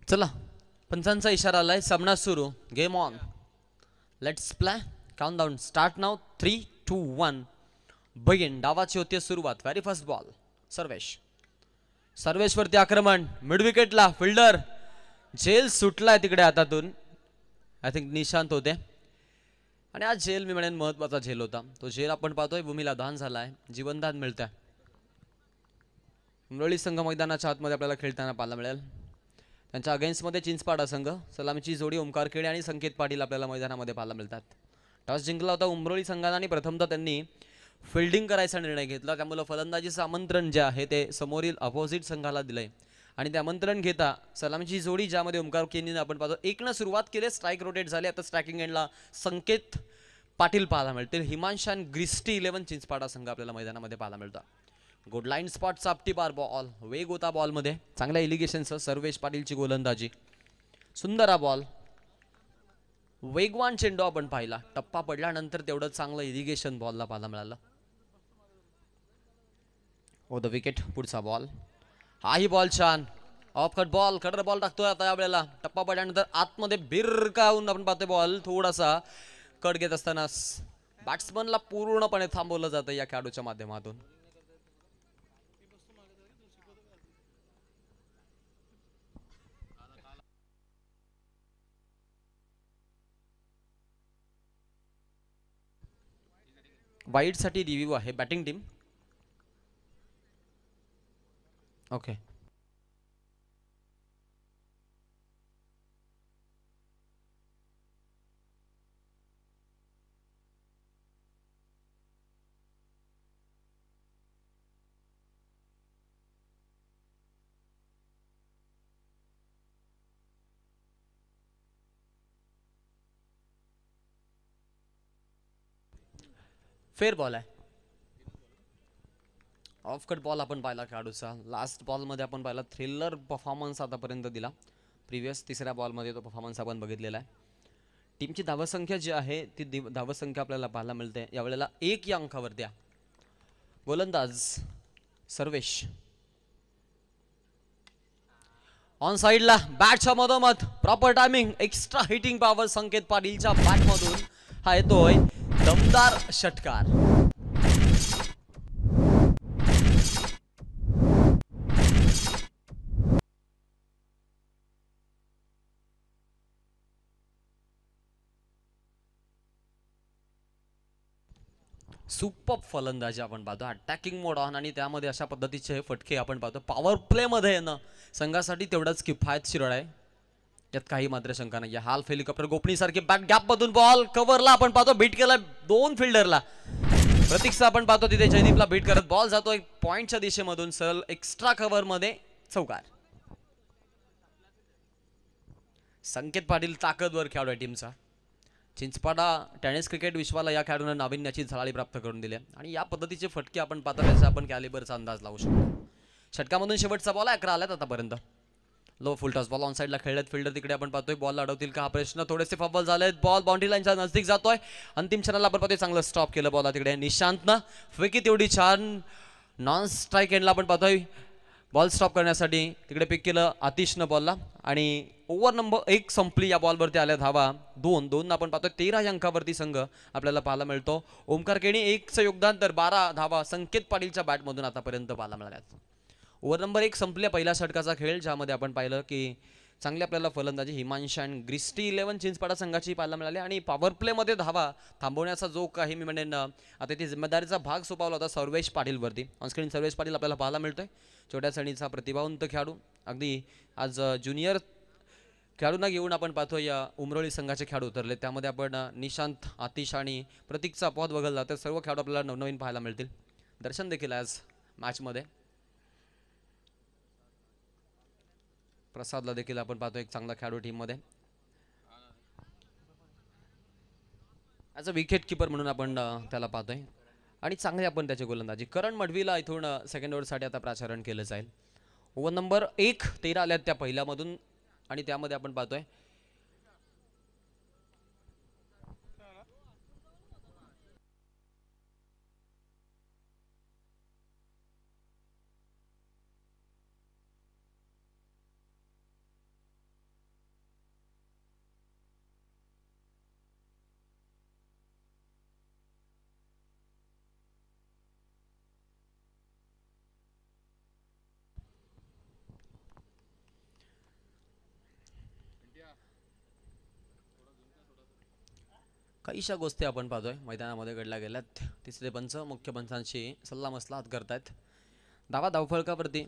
चला, पंचांचा इशारा आलाय, सामना सुरू, game on, let's play, countdown start now, 3 2 1 begin. डावाची होती सुरुवात. Very first ball, Sarvesh. Sarvesh वरती आक्रमण, मिड विकेटला फिल्डर झेल सुटलाय तिकडे हातातून. आय थिंक निशांत होते आणि आज झेल मी म्हणेन महत्वाचा झेल होता. तो झेल आपण पाहतोय भूमीला दान झालाय, जीवनदान मिळतंय. उमरोळी संघ मैदानाच्या आतमध्ये आपल्याला खेळताना पाहायला मिळेल. त्यांच्या अगेन्स्टमध्ये चिंचपाडा संघ, सलामीची जोडी ओमकार खेडे आणि संकेत पाटील आपल्याला मैदानामध्ये पाहायला मिळतात. टॉस जिंकला होता उमरोळी संघाने आणि प्रथमतः त्यांनी फिल्डिंग करायचा निर्णय घेतला. त्यामुळे फलंदाजीचं आमंत्रण जे आहे ते समोरील अपोजिट संघाला दिलंय आणि ते आमंत्रण घेता सलामीची जोडी ज्यामध्ये ओमकार खेडीने आपण पाहतो एकनं सुरुवात केली, स्ट्राईक रोटेट झाले. आता स्ट्रायकिंग एंडला संकेत पाटील पाहायला मिळतील. हिमांश आणि ग्रिस्टी 11 चिंचपाडा संघ आपल्याला मैदानामध्ये पाहायला मिळतात. गुड लाईन स्पॉट, चापटी बार बॉल, वेग होता बॉलमध्ये, चांगल्या इलिगेशनसह सर्वेश पाटीलची गोलंदाजी, सुंदर हा बॉल, वेगवान चेंडू आपण पाहिला. टप्पा पडल्यानंतर तेवढं चांगलं इरिगेशन बॉलला पाहायला मिळालं. ओ द विकेट, पुढचा बॉल, हाही बॉल छान, of cut ball, cutter ball टाकतोय आता यावेळेला. टप्पा पडल्यानंतर आतमध्ये बिरकावून आपण पाहतोय बॉल थोडासा कट घेत असताना बॅट्समनला पूर्णपणे थांबवलं जातं या खेळाडूच्या माध्यमातून. वाईड साठी रिव्ह्यू आहे batting team. Okay, fair ball आहे. ऑफ कट बॉल आपण पाहिला खेळाडूचा. लास्ट बॉलमध्ये आपण पाहिला थ्रिलर परफॉर्मन्स आतापर्यंत दिला. प्रिव्हियस तिसऱ्या बॉलमध्ये तो परफॉर्मन्स आपण बघितलेला आहे. टीमची धावसंख्या जी आहे ती धावसंख्या आपल्याला पाहायला मिळते यावेळेला 1 या अंकावर द्या. गोलंदाज सर्वेश ऑन साइडला, बॅटच्या मधोमध, proper timing, extra hitting power Sanket पाटीलच्या बॅटमधून हा येतोय दमदार षटकार. सुपर फलंदाजी आपण पाहतो, अटॅकिंग मोड ऑन आणि त्यामध्ये अशा पद्धतीचे फटके आपण पाहतो. पॉवर प्ले मध्ये येणं संघासाठी तेवढाच किफायतशीर आहे, त्यात काही मात्र शंका नाही. हाल्फ हेलिकॉप्टर गोपणी सारखे बॅक गॅप मधून बॉल कव्हरला आपण पाहतो, बीट केला 2 फिल्डरला. प्रतीक्षा आपण पाहतो तिथे जयदीपला बीट करत बॉल जातोय पॉइंटच्या दिशेमधून सरळ एक्स्ट्रा कव्हर मध्ये चौकार. संकेत पाटील ताकदवर खेळाडू आहे टीमचा. चिंचपाडा टेनिस क्रिकेट विश्वाला या खेळाडूंना नाविन्याची झळाळी प्राप्त करून दिली आणि या पद्धतीचे फटके आपण पाहतो त्याचा आपण कॅलिबरचा अंदाज लावू शकतो. षटकामधून शेवटचा बॉल 11 आल्यात आतापर्यंत. Low full toss ball on साइडला खेळलेत फिल्डर तिकडे आपण पाहतोय. बॉल अडवतील का हा प्रश्न, थोडेसे फबल झालेत. बॉल बाउंड्री लाईनच्या नजदीक जातोय. अंतिम क्षणाला आपण पाहतोय चांगलं स्टॉप केलं बॉल तिकडे निशांतनं. फेकी तेवढी छान, नॉन स्ट्राईक एंडला आपण पाहतोय बॉल स्टॉप करण्यासाठी तिकडे पिक केलं आतिशनं बॉलला आणि ओव्हर नंबर 1 संपली. या बॉलवरती आल्या धावा 2 आपण पाहतोय 13 या अंकावरती संघ आपल्याला पाहायला मिळतो. ओमकार केणी 1चं योगदान तर 12 धावा संकेत पाटीलच्या बॅटमधून आतापर्यंत पाहायला मिळाल्यात. ओव्हर नंबर 1 संपल्या पहिल्या षटकाचा खेळ, ज्यामध्ये आपण पाहिलं की चांगली आपल्याला फलंदाजी हिमांश आणि ग्रिस्टी 11 चिंचपाडा संघाची पाहायला मिळाली आणि पॉवर प्लेमध्ये धावा थांबवण्याचा जो काही मी म्हणेन आता ती जिम्मेदारीचा भाग सोपवला होता सर्वेश पाटीलवरती. ऑनस्क्रीन सर्वेश पाटील आपल्याला पाहायला मिळतोय, छोट्या सणीचा प्रतिभावंत खेळाडू. अगदी आज ज्युनियर खेळाडूंना घेऊन आपण पाहतो या उमरोळी संघाचे खेळाडू उतरले. त्यामध्ये आपण निशांत, आतिश आणि प्रतीकचा अपवाद वगळला तर सर्व खेळाडू आपल्याला नवनवीन पाहायला मिळतील. दर्शन देखील आज मॅचमध्ये प्रसादला देखील आपण पाहतो एक चांगला खेळाडू टीम मध्ये. ॲज अ विकेट किपर म्हणून आपण त्याला पाहतोय आणि चांगली आपण त्याची गोलंदाजी. करण मडवीला इथून सेकंड ओव्हरसाठी आता प्राचारण केलं जाईल. ओव्हर नंबर 1 13 आल्यात त्या पहिल्यामधून आणि त्यामध्ये आपण पाहतोय काहीशा गोष्टी आपण पाहतोय मैदानामध्ये घडल्या गेल्यात. तिसरे पंच मुख्य पंचांशी सल्लामसलत करतायत. धावा धावफलकावरती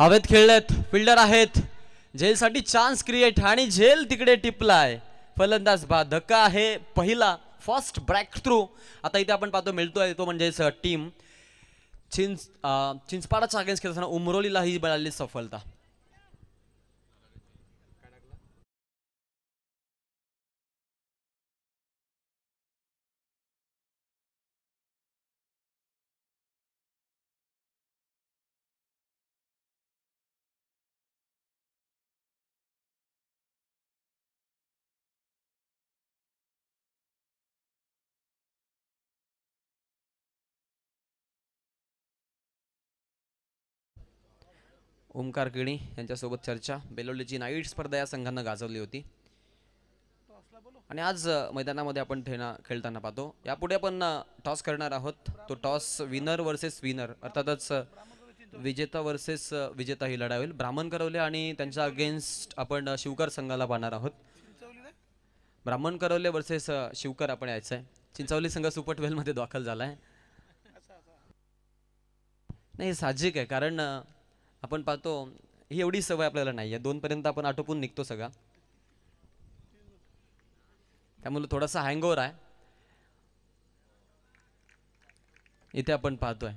हवेत खेळलेत. फिल्डर आहेत. झेलसाठी चान्स क्रिएट आणि झेल तिकडे टिपलाय. फलंदाज बाद. धक्का आहे पहिला. फर्स्ट ब्रेक थ्रू आता इथे आपण पाहतो मिळतोय तो म्हणजेच टीम चिंचपाडाच्या अगेन्स्ट खेळताना उमरोलीला ही मिळाली सफलता. ओमकार किणी यांच्यासोबत चर्चा. बेलोलीची नाईट स्पर्धा या संघांना गाजवली होती आणि आज मैदानामध्ये आपण खेळताना पाहतो. यापुढे आपण टॉस करणार आहोत. तो टॉस विनर वर्सेस विनर अर्थातच विजेता वर्सेस विजेता ही लढाई होईल. ब्राह्मण करवले आणि त्यांच्या अगेन्स्ट आपण शिवकर संघाला पाहणार आहोत. ब्राह्मण करवले वर्सेस शिवकर आपण यायचं आहे. चिंचवली संघ सुपरट्वेल्व मध्ये दाखल झालाय. नाही साहजिक आहे कारण आपण पाहतो ही एवढी सवय आपल्याला नाही आहे. 2 पर्यंत आपण आटोपून निघतो सगळा. त्यामुळे थोडासा हँगओव्हर आहे. इथे आपण पाहतोय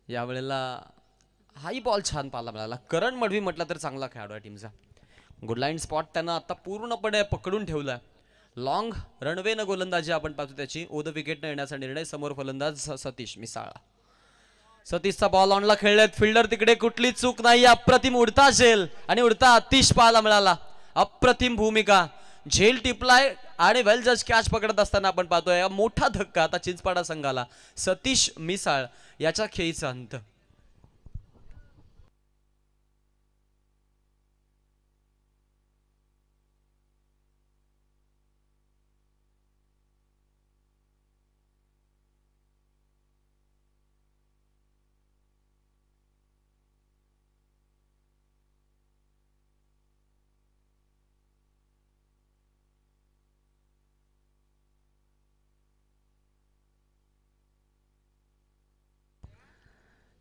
यावेळेला हाही बॉल छान पाहायला मिळाला. करण मडवी म्हटलं तर चांगला खेळाडू आहे टीमचा. गुड लाईन स्पॉट त्यानं आता पूर्णपणे पकडून ठेवलाय. लॉंग रणवे न गोलंदाजी आपण पाहतो त्याची. ओद विकेट न येण्याचा निर्णय. समोर फलंदाज सतीश मिसाळा. सतीशचा बॉल ऑनला खेळलेत. फिल्डर तिकडे कुठली चूक नाही. अप्रतिम उडता झेल आणि उडता अतिश पाहायला मिळाला. अप्रतिम भूमिका. झेल टिपलाय आणि वेल जज कॅच पकडत असताना आपण पाहतोय मोठा धक्का आता चिंचपाडा संघाला. सतीश मिसाळ याच्या खेळीचा अंत.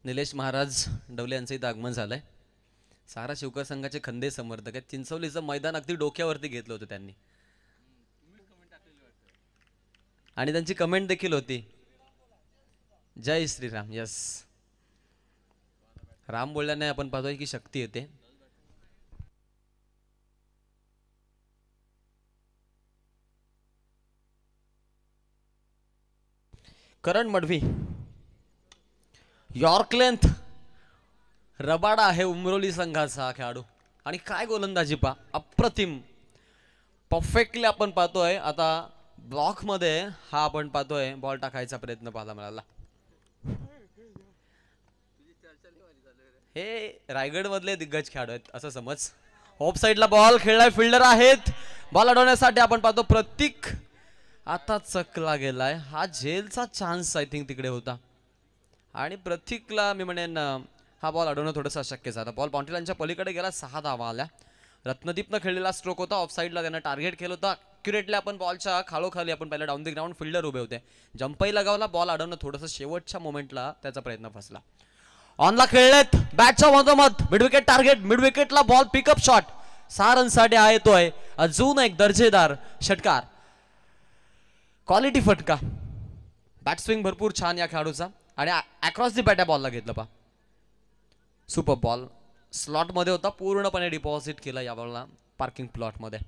निलेश महाराज डवले यांचं इथं आगमन झालंय. सारा शिवकर संघाचे खंदे समर्थक आहेत. चिंचवलीचं मैदान अगदी डोक्यावरती घेतलं होतं त्यांनी आणि त्यांची कमेंट देखील होती जय श्रीराम. यस, राम बोलल्याने आपण पाहतोय की शक्ती येते. करण मडवी यॉर्क लेंथ रबाडा आहे उमरोली संघाचा खेळाडू आणि काय गोलंदाजी पा. अप्रतिम परफेक्टली आपण पाहतोय. आता ब्लॉक मध्ये हा आपण पाहतोय बॉल टाकायचा प्रयत्न पाहायला मिळाला. हे रायगड मधले दिग्गज खेळाडू आहेत असं समज. ऑफ साइडला बॉल खेळलाय. फिल्डर आहेत. बॉल अडवण्यासाठी आपण पाहतो प्रतीक आता चकला गेलाय. हा झेलचा चान्स आय थिंक तिकडे होता आणि प्रतीकला मी म्हणेन हा बॉल अडवणं थोडंसं अशक्य झालं. बॉल बाउंड्रीलाईनच्या पलीकडे गेला. 6 धावा आल्या. रत्नदीपनं खेळलेला स्ट्रोक होता. ऑफ साईडला त्यानं टार्गेट केलं होतं. अॅक्युरेटली आपण बॉलच्या खालोखाली आपण पहिला डाऊन द ग्राउंड फिल्डर उभे होते. जंपही लगावला. बॉल अडवणं थोडंसं शेवटच्या मोमेंटला त्याचा प्रयत्न फसला. ऑनला खेळलेत. बॅटच्या मधोमध मिड विकेट टार्गेट. मिड विकेटला बॉल पिकअप शॉट. 6 रनसाठी आहे तो आहे. अजून एक दर्जेदार षटकार. क्वालिटी फटका. बॅट स्विंग भरपूर छान या खेळाडूचा आणि अक्रॉस दी बॅट या बॉलला घेतलं पा. सुपर बॉल स्लॉट मध्ये होता. पूर्णपणे डिपॉझिट केला या बॉलला पार्किंग प्लॉट मध्ये.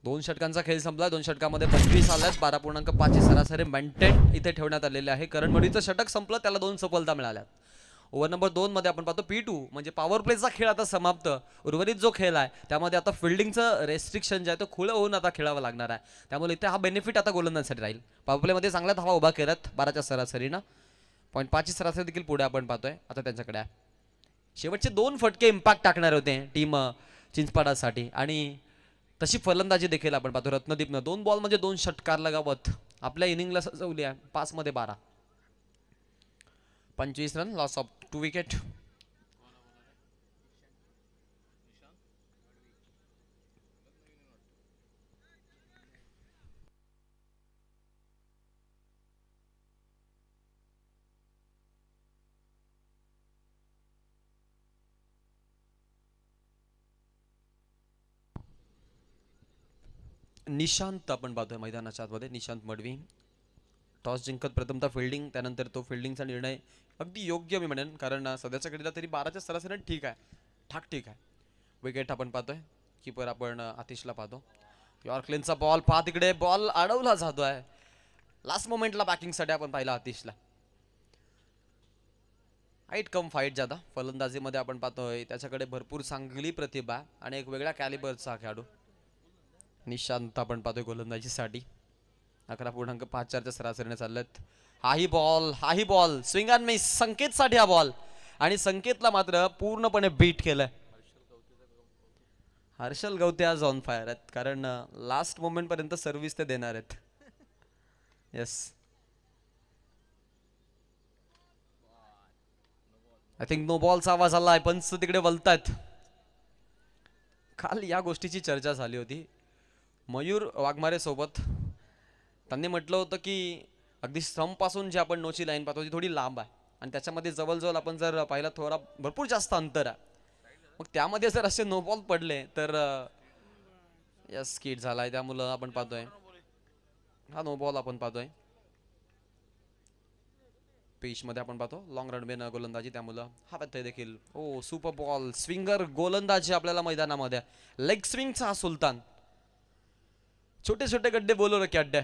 2 षटकांचा खेळ संपला. 2 षटकामध्ये 25 आल्यात. 12.5 सरासरी मेंटेन इथे ठेवण्यात आलेले आहे. करण मडवीचं षटक संपलं. त्याला 2 सफलता मिळाल्या. ओव्हर नंबर 2 मध्ये आपण पाहतो P2 म्हणजे पॉवर प्लेचा खेळ आता समाप्त. उर्वरित जो खेळ आहे त्यामध्ये आता फिल्डिंगचं रेस्ट्रिक्शन जे आहे तो खुलं होऊन आता खेळावं लागणार आहे. त्यामुळे इथे हा बेनिफिट आता गोलंदाजांसाठी राहील. पॉवर प्ले मध्ये चांगल्या धावा उभा केल्यात 12च्या सरासरीनं. 0.5 सरासरी देखील पुढे आपण पाहतोय आता त्यांच्याकडे आहे. शेवटचे 2 फटके इम्पॅक्ट टाकणार होते टीम चिंचपाडासाठी आणि तशी फलंदाजी देखील आपण पाहतो रत्नदीपनं 2 बॉल म्हणजे 2 षटकार लगावत आपल्या इनिंगला सजवली आहे. 5 मध्ये 12, 25 run, loss of 2 wicket. Nishant आपण पाहतोय मैदानाच्या आतमध्ये. निशांत मडवी टॉस जिंकत प्रथमतः फिल्डिंग, त्यानंतर तो फिल्डिंगचा निर्णय अगदी योग्य मी म्हणेन, कारण सध्याच्या घडीला तरी 12च्या सरासरीने ठीक आहे, ठीक आहे. विकेट आपण पाहतोय. कीपर आपण आतिशला पाहतो. यॉर्कलेनचा बॉल पहा तिकडे, बॉल अडवला जातोय. लास्ट मोमेंटला बॅकिंगसाठी आपण पाहिला आतिशला. हाईट कम फाईट जादा फलंदाजीमध्ये आपण पाहतोय. त्याच्याकडे भरपूर चांगली प्रतिभा आणि एक वेगळ्या कॅलिबरचा खेळाडू. निशांत आपण पाहतोय गोलंदाजीसाठी. 11.54च्या सरासरीने चाललेत. हाही बॉल स्विंग अँड मिस. संकेतसाठी हा बॉल, आणि संकेतला मात्र पूर्णपणे बीट केलंय. हर्षल गवते आज ऑन फायर आहेत, कारण लास्ट मोमेंट पर्यंत सर्व्हिस ते देणार आहेत. येस, आय थिंक नो बॉलचा आवाज आलाय. पंच तिकडे वलतायत. काल या गोष्टीची चर्चा झाली होती मयूर वाघमारे सोबत. त्यांनी म्हटलं होतं की अगदी स्टंप पासून जे आपण नोची लाईन पाहतो ती थोडी लांब आहे, आणि त्याच्यामध्ये जवळजवळ आपण जर पाहिला थोडा भरपूर जास्त अंतर आहे. मग त्यामध्ये जर असे नो बॉल पडले तर यस स्किट झालाय. त्यामुळं आपण पाहतोय हा नो बॉल आपण पाहतोय. पिच मध्ये आपण पाहतो लॉंग रनवे गोलंदाजी, त्यामुळं हा पाहतोय देखील. ओ सुपर बॉल, स्विंगर गोलंदाजी आपल्याला मैदानामध्ये. लेग स्विंगचा हा सुलतान. छोटे छोटे गड्डे बोलो की अड्डे.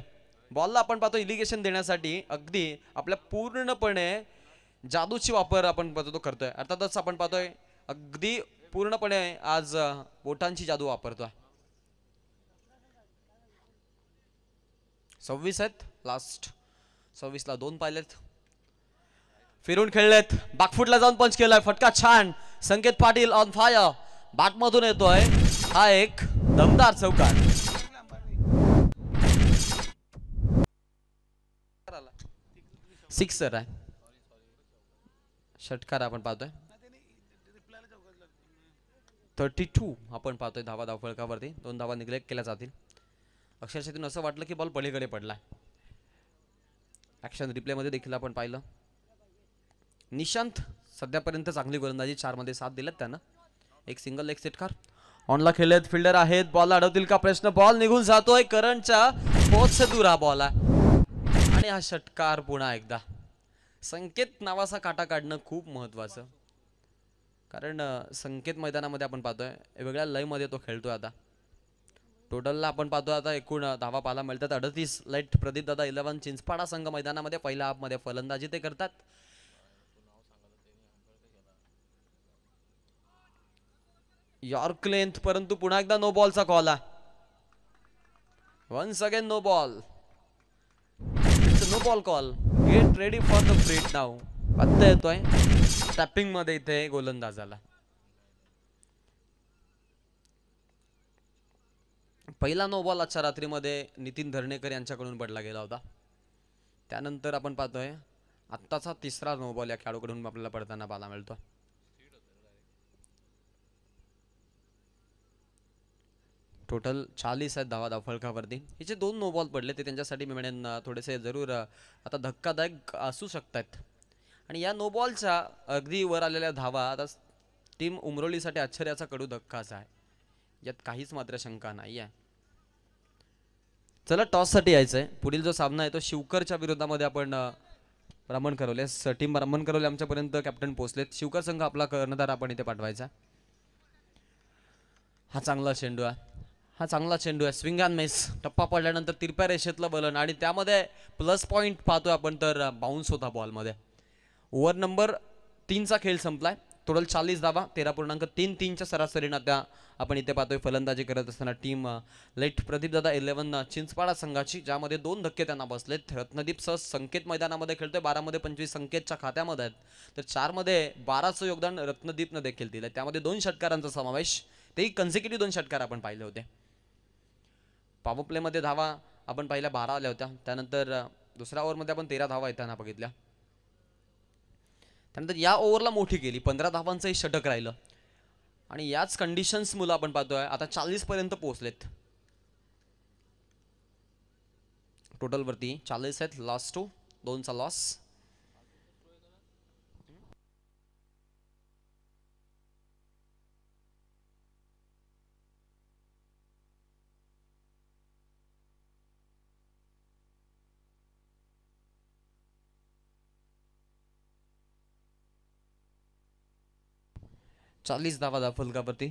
बॉलला आपण पाहतो इलिगेशन देण्यासाठी अगदी आपल्या पूर्णपणे जादूची वापर आपण पाहतो तो करतोय. अर्थातच आपण पाहतोय अगदी पूर्णपणे आज बोटांची जादू वापरतोय. 26 आहेत लास्ट. 26 ला 2 पाहिलेत. फिरून खेळलेत. बॅकफुटला जाऊन पंच केलाय. फटका छान. संकेत पाटील ऑन फायर. बॅटमधून येतोय हा एक दमदार चौकार. सिक्सर आहे. षटकार आपण पाहतोय. 32 आपण पाहतोय धावा धावफलकावरती. 2 धावा निग्लेक्ट केल्या जातील. अक्षरशः असं वाटलं की बॉल पलीकडे पडलाय. ऍक्शन रिप्ले मध्ये देखील आपण पाहिलं. निशांत सध्यापर्यंत चांगली गोलंदाजी 4 मध्ये 7 दिलेत त्यानं. एक सिंगल लेग षटकार. ऑनला खेळलेत. फिल्डर आहेत. बॉल अडवतील का प्रश्न. बॉल निघून जातोय. करंटच्या पोहोच से दूर हा बॉल आहे, आणि हा षटकार पुन्हा एकदा. संकेत नावाचा काटा काढणं खूप महत्वाचं, कारण संकेत मैदानामध्ये आपण पाहतोय वेगळ्या लय मध्ये तो खेळतोय. आता टोटलला आपण पाहतोय आता एकूण धावा पाहायला मिळतात 38. लाईट प्रदीप दादा 11 चिंचपाडा संघ मैदानामध्ये पहिल्या हाफ मध्ये फलंदाजी ते करतात. यॉर्क लेंथ, परंतु पुन्हा एकदा नो बॉलचा कॉल आहे. Once again no ball. No ball call. Get ready for the break now. पत्ता येतोय टॅपिंग मध्ये इथे गोलंदाजाला. पहिला नो बॉल आजच्या रात्रीमध्ये नितीन धरणेकर यांच्याकडून पडला गेला होता. त्यानंतर आपण पाहतोय आत्ताचा तिसरा नो बॉल या खेळाडूकडून आपल्याला पडताना पाहायला मिळतो. टोटल 40 आहेत धावा धावफलकावरती. हे जे 2 नो बॉल पडले ते त्यांच्यासाठी मी म्हणेन थोडेसे जरूर आता धक्कादायक असू शकतात. आणि या नो बॉलच्या अगदी वर आलेल्या धावा आता टीम उमरोलीसाठी आश्चर्याचा कडू धक्काच आहे, यात काहीच मात्र शंका नाही आहे. चला टॉस साठी यायचंय. पुढील जो सामना आहे तो शिवकरच्या विरोधामध्ये आपण ब्राह्मण करवले टीम ब्राह्मण करवले आमच्यापर्यंत कॅप्टन पोहोचलेत. शिवकर संघ आपला कर्णधार आपण इथे पाठवायचा. हा चांगला चेंडू आहे. Swing and miss. टप्पा पडल्यानंतर तिरप्या रेषेतलं बलन, आणि त्यामध्ये प्लस पॉइंट पाहतोय आपण तर बाउन्स होता बॉलमध्ये. ओव्हर नंबर 3चा खेळ संपलाय. टोटल 40 धावा 13.33च्या सरासरीनं त्या आपण इथे पाहतोय फलंदाजी करत असताना टीम लेट प्रदीप दादा 11 चिंचपाडा संघाची, ज्यामध्ये 2 धक्के त्यांना बसलेत. रत्नदीप सह संकेत मैदानामध्ये खेळतोय. 12 मध्ये 25 संकेतच्या खात्यामध्ये आहेत, तर 4 मध्ये 12चं योगदान रत्नदीपनं देखील दिलंय. त्यामध्ये 2 षटकारांचा समावेश, तेही कन्सिक्युटिव्ह 2 षटकार आपण पाहिले होते. पॉवर प्लेमध्ये धावा आपण पहिल्या 12 आल्या होत्या, त्यानंतर दुसऱ्या ओव्हरमध्ये आपण 13 धावा येताना बघितल्या. त्यानंतर या ओव्हरला मोठी केली, 15 धावांचंही षटक राहिलं आणि याच कंडिशन्स मुलं आपण पाहतोय आता 40 पर्यंत पोहोचलेत. टोटल वरती 40 आहेत, लॉस 2चा लॉस. चाळीस धावा फलकावरती,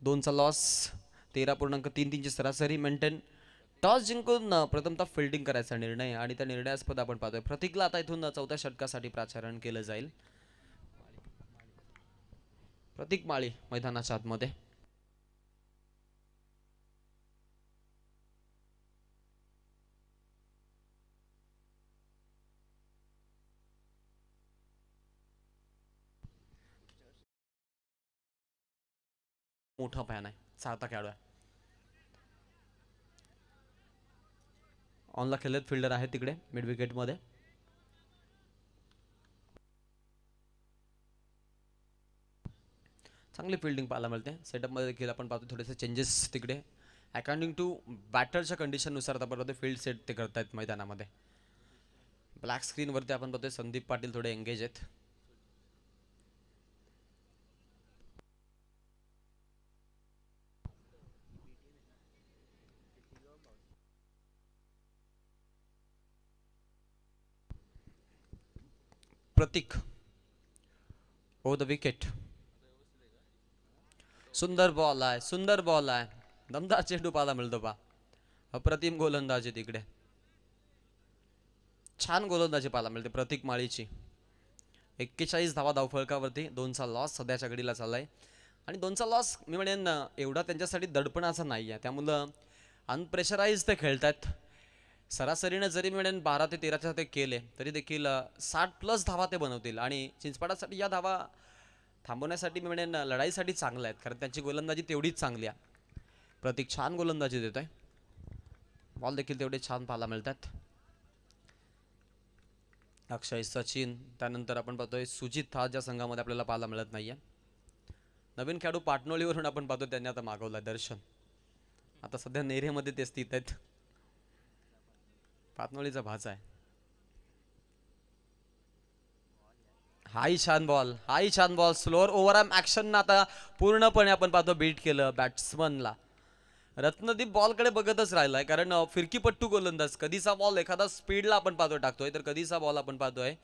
2चा लॉस, 13.33ची सरासरी मेंटेन. टॉस जिंकून प्रथमतः फिल्डिंग करायचा निर्णय आणि त्या निर्णयास्पद आपण पाहतोय प्रतीकला आता इथून चौथ्या षटकासाठी प्राचारण केलं जाईल. प्रतीक माळी मैदानाच्या आतमध्ये. मोठा फॅन आहे, चाहता खेळाडू आहे. ऑनला खेळत फिल्डर आहे तिकडे मिड विकेट मध्ये. चांगली फिल्डिंग पाहायला मिळते. सेटअप मध्ये देखील आपण पाहतो थोडेसे चेंजेस तिकडे अकॉर्डिंग टू बॅटरच्या कंडिशन नुसार आपण पाहतो फील्ड सेट ते करतायत मैदानामध्ये. ब्लॅक स्क्रीन वरती आपण पाहतोय संदीप पाटील थोडे एंगेज आहेत. प्रतीक ओ द विकेट. सुंदर बॉल आहे, सुंदर बॉल आहे, दमदार चेंडू पाहायला मिळतो पा. अप्रतिम गोलंदाजी तिकडे, छान गोलंदाजी पाहायला मिळते प्रतीक माळीची. 41 धावा धावफलकावरती, 2चा लॉस सध्याच्या घडीला चाललाय. आणि 2चा लॉस मी म्हणेन एवढा त्यांच्यासाठी दडपणाचा नाही आहे, त्यामुळं अनप्रेशराइज ते खेळतात. सरासरीने जरी मी म्हणेन 12 ते 13च्या ते केले तरी देखील 60+ धावा ते बनवतील आणि चिंचपाडासाठी या धावा थांबवण्यासाठी मी म्हणेन लढाईसाठी चांगल्या आहेत, कारण त्यांची गोलंदाजी तेवढीच चांगली आहे. प्रतीक छान गोलंदाजी देतोय, बॉल देखील तेवढे छान पाहायला मिळतात. अक्षय, सचिन, त्यानंतर आपण पाहतोय सुजित हा ज्या संघामध्ये आपल्याला पाहायला मिळत नाहीये. नवीन खेळाडू पाटणोळीवरून आपण पाहतो त्यांनी आता मागवला दर्शन. आता सध्या नेरेमध्ये ते स्थित आहेत. पाटणोळीचा भाचा आहे. हाही छान बॉल, हाही छान ball. Slower over arm action आता पूर्णपणे आपण पाहतो बीट केलं बॅट्समनला. रत्नदीप बॉलकडे बघतच राहिलाय, कारण फिरकीपट्टू गोलंदाज. कधीचा बॉल एखादा स्पीडला आपण पाहतो टाकतोय, तर कधीचा बॉल आपण पाहतोय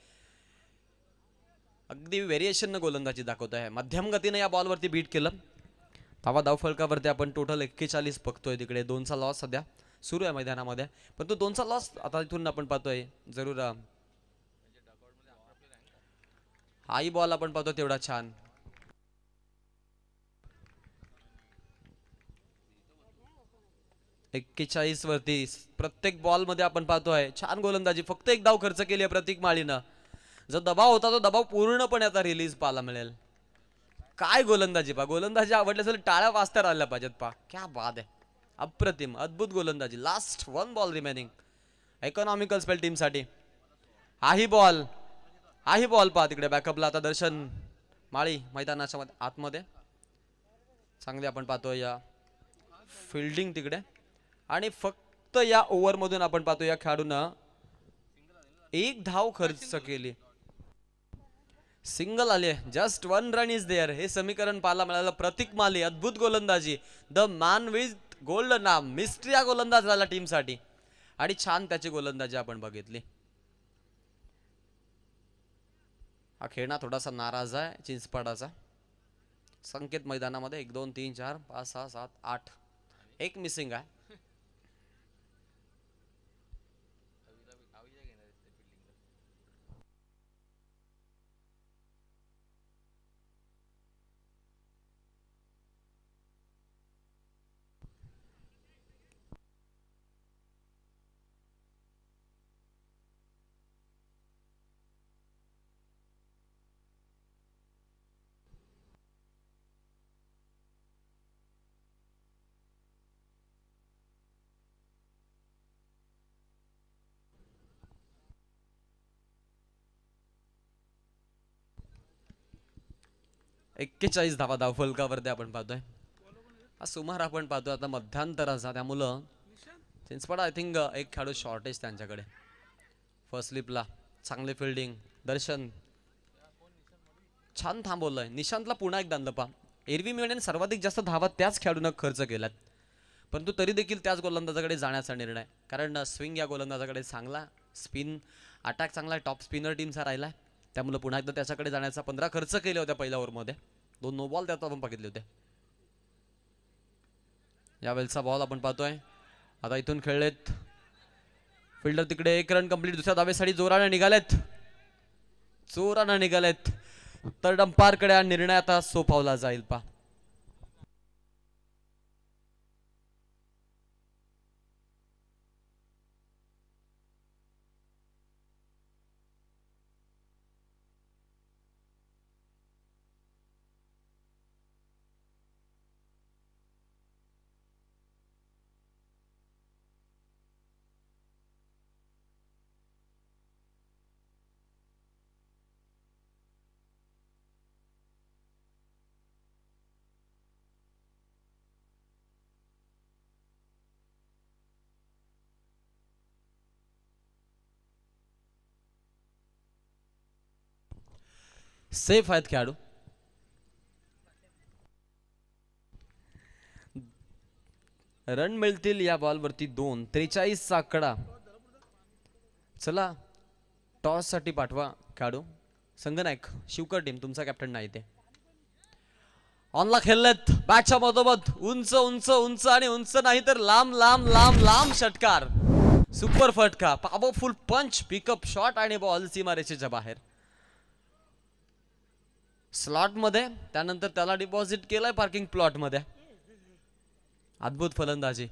अगदी व्हेरिएशन गोलंदाजी दाखवतोय. मध्यम गतीने या बॉलवरती बीट केलं. धावा धावफलकावरती आपण टोटल 41 बघतोय तिकडे. 2चा लॉस सध्या सुरू आहे मैदानामध्ये, पण तो 2चा लॉस आता इथून आपण पाहतोय जरूर. हाही बॉल आपण पाहतो तेवढा छान. एक्केचाळीस वरती प्रत्येक बॉल मध्ये आपण पाहतोय छान गोलंदाजी. फक्त एक धाव खर्च केली आहे प्रतीक माळीनं. जो दबाव होता तो दबाव पूर्णपणे आता रिलीज पाहायला मिळेल. काय गोलंदाजी पा, गोलंदाजी आवडली असेल टाळ्या वाजता राहिल्या पाहिजेत पा. क्या बात आहे, अप्रतिम अद्भुत गोलंदाजी. Last 1 ball remaining economical spell team साठी. हाही बॉल, हाही बॉल पहा तिकडे बॅकअपला. आता दर्शन माळी मैदानाच्या आतमध्ये चांगले आपण पाहतोय या फिल्डिंग तिकडे. आणि फक्त या ओव्हर मधून आपण पाहतो या खेळाडूनं एक धाव खर्च केली. सिंगल आले, जस्ट 1 रन इज देअर. हे समीकरण पाहायला मिळालं. प्रतीक माली अद्भुत गोलंदाजी, द मॅन विथ गोल्ड नाम, मिस्ट्री हा गोलंदाज झाला टीमसाठी आणि छान त्याची गोलंदाजी आपण बघितली. हा खेळणा थोडासा नाराज आहे चिंचपाडाचा. संकेत मैदानामध्ये 1 2 3 4 5 6 7 8 एक मिसिंग आहे. 41 धावा धावफलकावरती आपण पाहतोय. हा सुमार आपण पाहतोय आता मध्यांतराचा, त्यामुळं चिंचपाडा आय थिंक एक खेळाडू शॉर्टेज त्यांच्याकडे. फर्स्ट स्लिपला चांगले फिल्डिंग. दर्शन छान थांबवलंय. निशांतला पुन्हा एकदा आणलं पा. एरवी मिळण्याने सर्वाधिक जास्त धावा त्याच खेळाडूंना खर्च केल्यात, परंतु तरी देखील त्याच गोलंदाजाकडे जाण्याचा निर्णय. कारण स्विंग या गोलंदाजाकडे चांगला, स्पिन अटॅक चांगला, टॉप स्पिनर टीमचा राहिला, त्यामुळे पुन्हा एकदा त्याच्याकडे जाण्याचा 15 खर्च केले होत्या पहिल्या ओव्हरमध्ये. 2 नो बॉल त्यात आपण बघितले होते. यावेळेचा बॉल आपण पाहतोय. आता इथून खेळलेत फिल्डर तिकडे. 1 रन कंप्लीट. दुसऱ्या धावेसाठी जोराने निघालेत, जोराने निघालेत. तर डंपारकडे हा निर्णय आता सोपवला जाईल पा. सेफ आहेत खेळाडू. रन मिळतील या बॉलवरती 2. 43 चा आकडा. चला टॉस साठी पाठवा खेळाडू. संगनायक शिवकर टीम, तुमचा कॅप्टन नाही ते. ऑनला खेळलेत बॅटच्या मधोमध. उंच उंच उंच आणि उंच नाही तर लांब लांब लांब लांब षटकार. सुपर फटका, पॉवरफुल पंच, पिकअप शॉट आणि बॉल सीमारेषेच्या बाहेर. स्लॉट मध्ये, त्यानंतर त्याला डिपॉझिट केलंय पार्किंग प्लॉट मध्ये. अद्भुत फलंदाजी.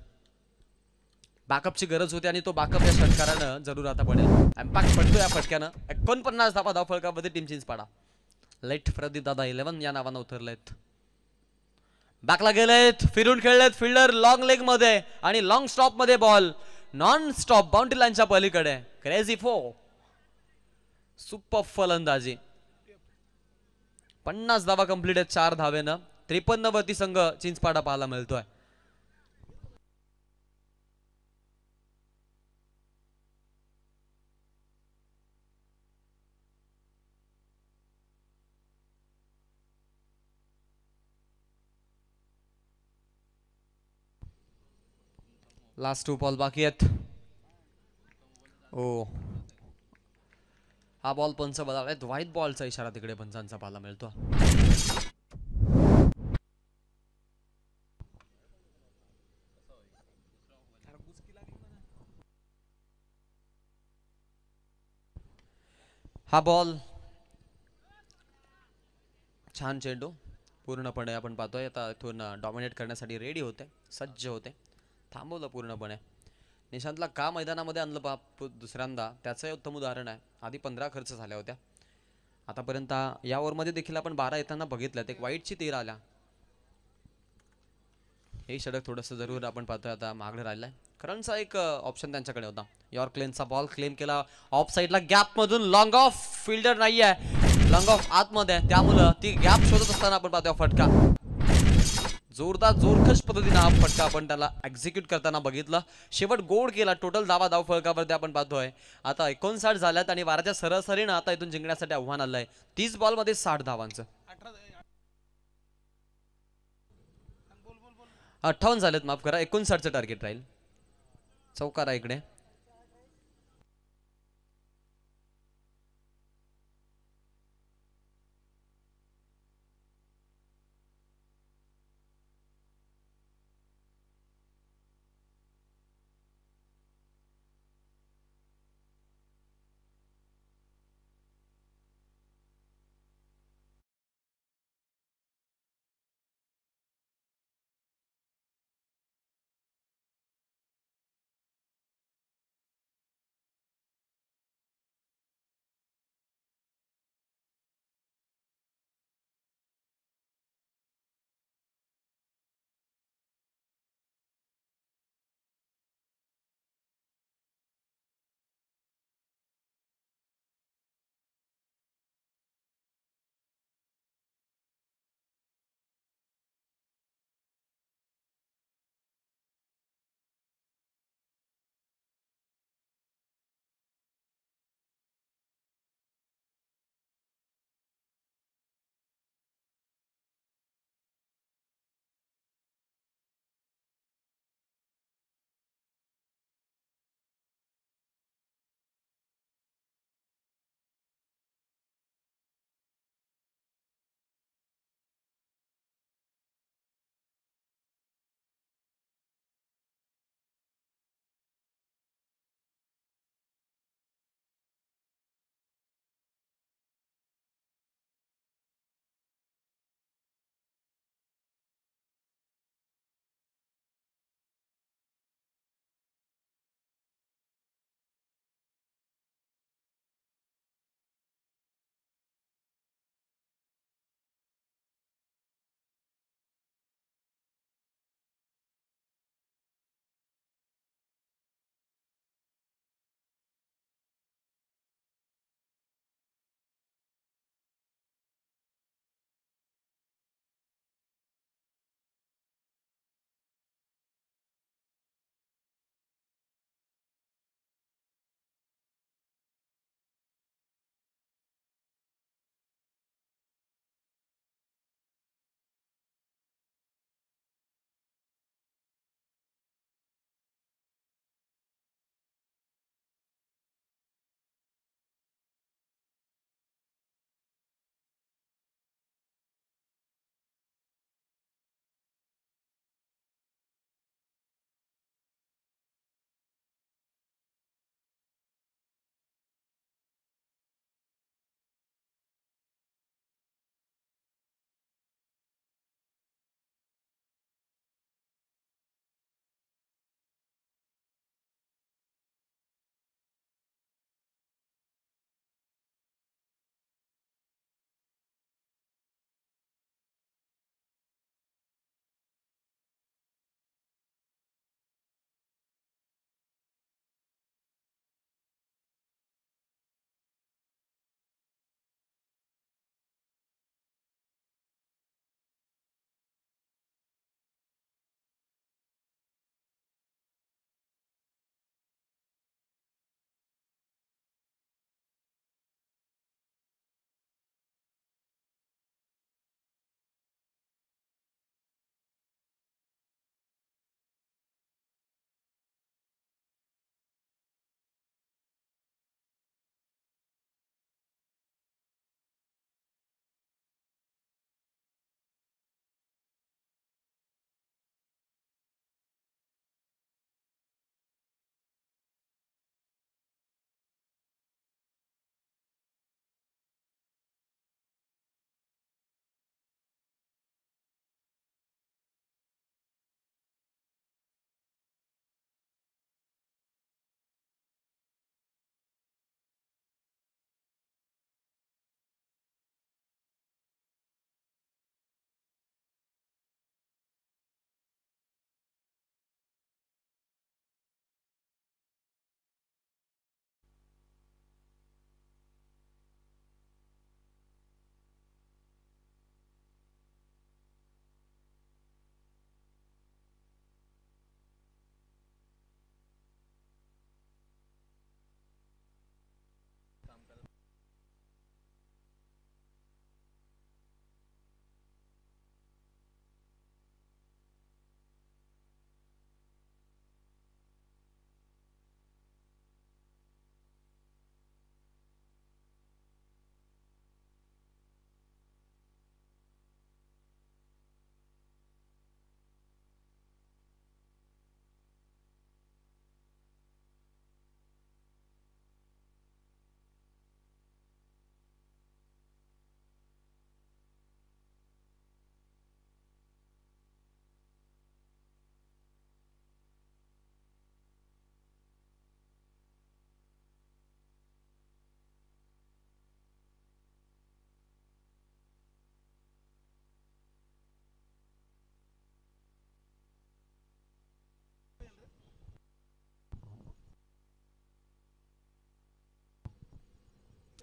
बॅकअपची गरज होती आणि तो बॅकअप या षटकारानं जरूर आता पडेल. इम्पॅक्ट पडतो या फटक्यानं. 49 धावा धावफलकामध्ये टीम चिंचपाडा. लेट प्रदीप दादा 11 या नावानं उतरलेत. बॅकला गेलेत, फिरून खेळलेत. फिल्डर लॉंग लेग मध्ये आणि लॉंग स्टॉप मध्ये बॉल नॉन स्टॉप बाउंड्री लाईनच्या पलीकडे. क्रेझी 4. सुपर फलंदाजी. 50 धावा कंप्लीट आहेत 4 धावेनं. 53 वरती संघ चिंचपाडा पाहायला मिळतोय. लास्ट 2 बॉल बाकी आहेत. ओ, हा बॉल पंच बदललाय. व्हाईट बॉलचा इशारा तिकडे पंचांचा पाहायला मिळतो. हा बॉल छान चेंडू पूर्णपणे आपण पाहतोय आता इथून डॉमिनेट करण्यासाठी रेडी होते, सज्ज होते. थांबवलं पूर्णपणे. निशांतला का मैदानामध्ये आणलं बाप दुसऱ्यांदा, त्याचं उत्तम उदाहरण आहे. आधी 15 खर्च झाल्या होत्या आतापर्यंत. या ओव्हरमध्ये देखील आपण 12 येताना बघितल्यात. एक वाईटची 13 आल्या. हे षटक थोडंसं जरूर आपण पाहतोय आता मागं राहिलाय. करंटचा एक ऑप्शन त्यांच्याकडे होता. यॉर्क लेनचा बॉल क्लेम केला ऑफ साईडला गॅप मधून. लॉंग ऑफ, फिल्डर नाहीये, लॉंग ऑफ आतमध्ये, त्यामुळं ती गॅप शोधत असताना आपण पाहतोय फटका. जोरदार जोरखश पद्धतीने हा फटका आपण त्याला एक्झिक्यूट करताना बघितलं. शेवट गोड केला. टोटल धावा धाव फलकावरती आपण पाहतोय आता 59 झाल्यात आणि 12च्या सरासरीनं आता इथून जिंकण्यासाठी आव्हान आलंय. 30 बॉल मध्ये 60 धावांचं. 58 झालेत, माफ करा. 59चं टार्गेट राहील. चौकारा इकडे.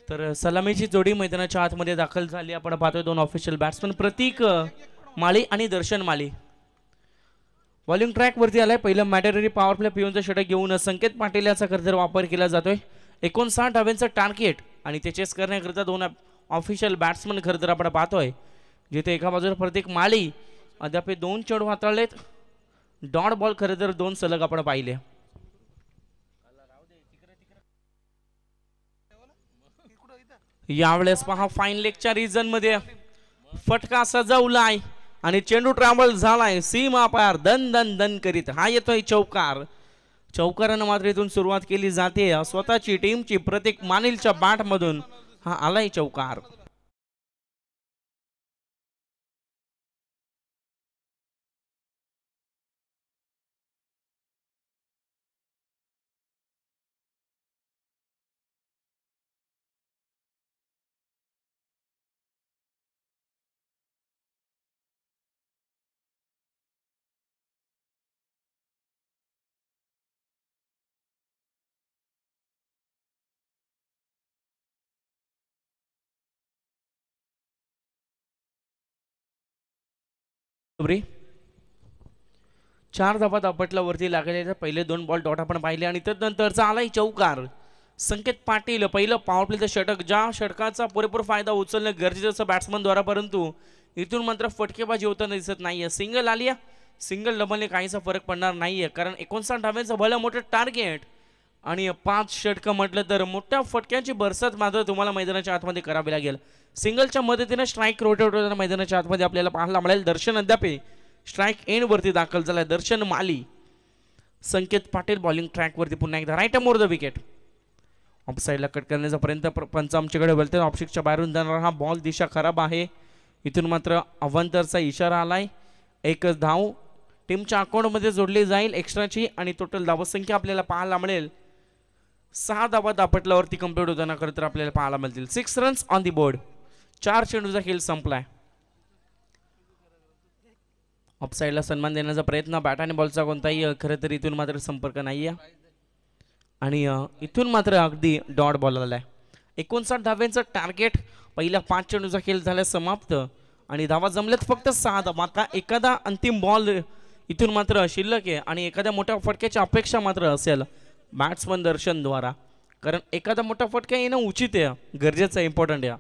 तर सलामीची जोडी मैदानाच्या आतमध्ये दाखल झाली. आपण पाहतोय दोन ऑफिशियल बॅट्समन प्रतीक माळी आणि दर्शन माळी. बॉलिंग ट्रॅक वरती आलाय. पहिलं मॅटेररी पॉवर प्ले पिऊनचं षटक घेऊन संकेत पाटील याचा खरं वापर केला जातोय. 59 धाव्यांचं टार्गेट आणि ते चेस करण्याकरिता दोन ऑफिशियल बॅट्समन खरं तर आपण पाहतोय. जिथे एका बाजूला प्रतीक माळी अद्याप 2 चेंडू हाताळलेत. डॉट बॉल खरं तर 2 सलग आपण पाहिले. यावेळेस पहा फाईन लेगच्या रिजन मध्ये फटका सजवलाय आणि चेंडू ट्रॅव्हल झालाय सीमा पार दन दन दन करीत. हा येतोय चौकार. चौकारानं मात्र इथून सुरुवात केली जाते स्वतःची टीमची. प्रतीक मानिलच्या बॅट मधून हा आलाय चौकार. चार धावा दापटला वरती लागलेले पहिले 2 बॉल डॉट आपण पाहिले आणि त्यानंतरचा आलाय चौकार. संकेत पाटील पहिलं पॉवर प्लेचं षटक. ज्या षटकाचा पुरेपूर फायदा उचलणं गरजेचं बॅट्समन द्वारा, परंतु इथून मात्र फटकेबाजी होताना दिसत नाहीये. सिंगल आली. सिंगल डबलने काहीसा फरक पडणार नाहीये कारण 59 धाव्यांचं भलं मोठं टार्गेट आणि 5 षटकं म्हटलं तर मोठ्या फटक्यांची बरसात मात्र तुम्हाला मैदानाच्या आतमध्ये करावी लागेल. सिंगलच्या मदतीने स्ट्राईक रोटेट होताना मैदानाच्या आतमध्ये आपल्याला पाहायला मिळेल. दर्शन अद्याप स्ट्राईक एंड वरती दाखल झालाय. दर्शन माली. संकेत पाटील बॉलिंग ट्रॅक वरती पुन्हा एकदा right more the wicket. Off साईडला कट करण्याचा पर्यंत पंच आमच्याकडे बोलते. ऑफस्टिकच्या बाहेरून जाणारा हा बॉल दिशा खराब आहे. इथून मात्र अवंतरचा इशारा आलाय. एकच धाव टीमच्या अकाउंटमध्ये जोडली जाईल एक्स्ट्राची आणि टोटल धावसंख्या आपल्याला पाहायला मिळेल 6 धावा दापटल्यावरती कंप्लीट होताना खरं तर आपल्याला पाहायला मिळतील. 6 रन्स ऑन दी बोर्ड. 4 चेंडूचा खेळ संपलाय. ऑफसाईडला सन्मान देण्याचा प्रयत्न. बॅट आणि बॉलचा कोणताही खरं तर इथून मात्र संपर्क नाहीये आणि इथून मात्र अगदी डॉट बॉल आलाय. 59 धाव्यांचं टार्गेट. पहिल्या 5 चेंडूचा खेळ झाला समाप्त आणि धावा जमल्यात फक्त 6 धावा. आता एखादा अंतिम बॉल इथून मात्र शिल्लक आहे आणि एखाद्या मोठ्या फटक्याची अपेक्षा मात्र असेल बॅट्समन दर्शन द्वारा, कारण एखादा मोठा फटका येणं उचित आहे, गरजेचं आहे, इम्पॉर्टंट आहे.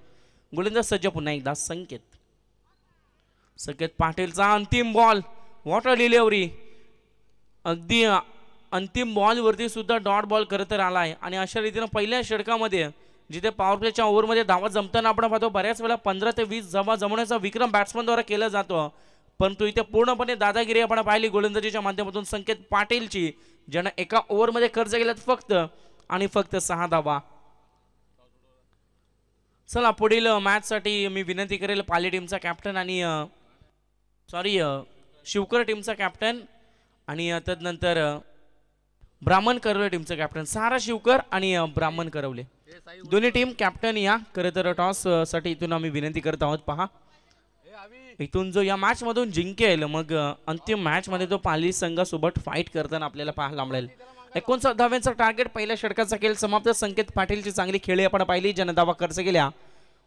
गोलंदाज सज्ज पुन्हा एकदा संकेत. संकेत पाटीलचा अंतिम बॉल. What a delivery. अगदी अंतिम बॉलवरती सुद्धा डॉट बॉल करत आलाय आणि अशा रीतीनं पहिल्या षटकामध्ये जिथे पॉवर प्लेच्या ओव्हरमध्ये धावा जमताना आपण पाहतो बऱ्याच वेळा 15 ते 20 धावा जमवण्याचा विक्रम बॅट्समनद्वारा केला जातो, परंतु इथे पूर्णपणे दादागिरी आपण पाहिली गोलंदाजीच्या माध्यमातून संकेत पाटीलची, ज्यानं एका ओव्हरमध्ये खर्च केल्यात फक्त आणि फक्त 6 धावा. चला पुढील मॅचसाठी मी विनंती करेल पाली टीमचा कॅप्टन आणि शिवकर टीमचा कॅप्टन आणि तदनंतर ब्राह्मण करवले टीमचा कॅप्टन. सारा शिवकर आणि ब्राह्मण करवले दोन्ही टीम कॅप्टन या. खरं तर टॉस साठी इथून आम्ही विनंती करत आहोत. पहा इथून जो या मॅच मधून जिंकेल मग अंतिम मॅच मध्ये तो पाली संघासोबत फाईट करताना आपल्याला पाहायला मिळेल. 59 धाव्यांचा टार्गेट. पहिल्या षटकाचा खेळ समाप्त. संकेत पाटीलची चांगली खेळी आपण पाहिली, ज्याने धावा खर्च केल्या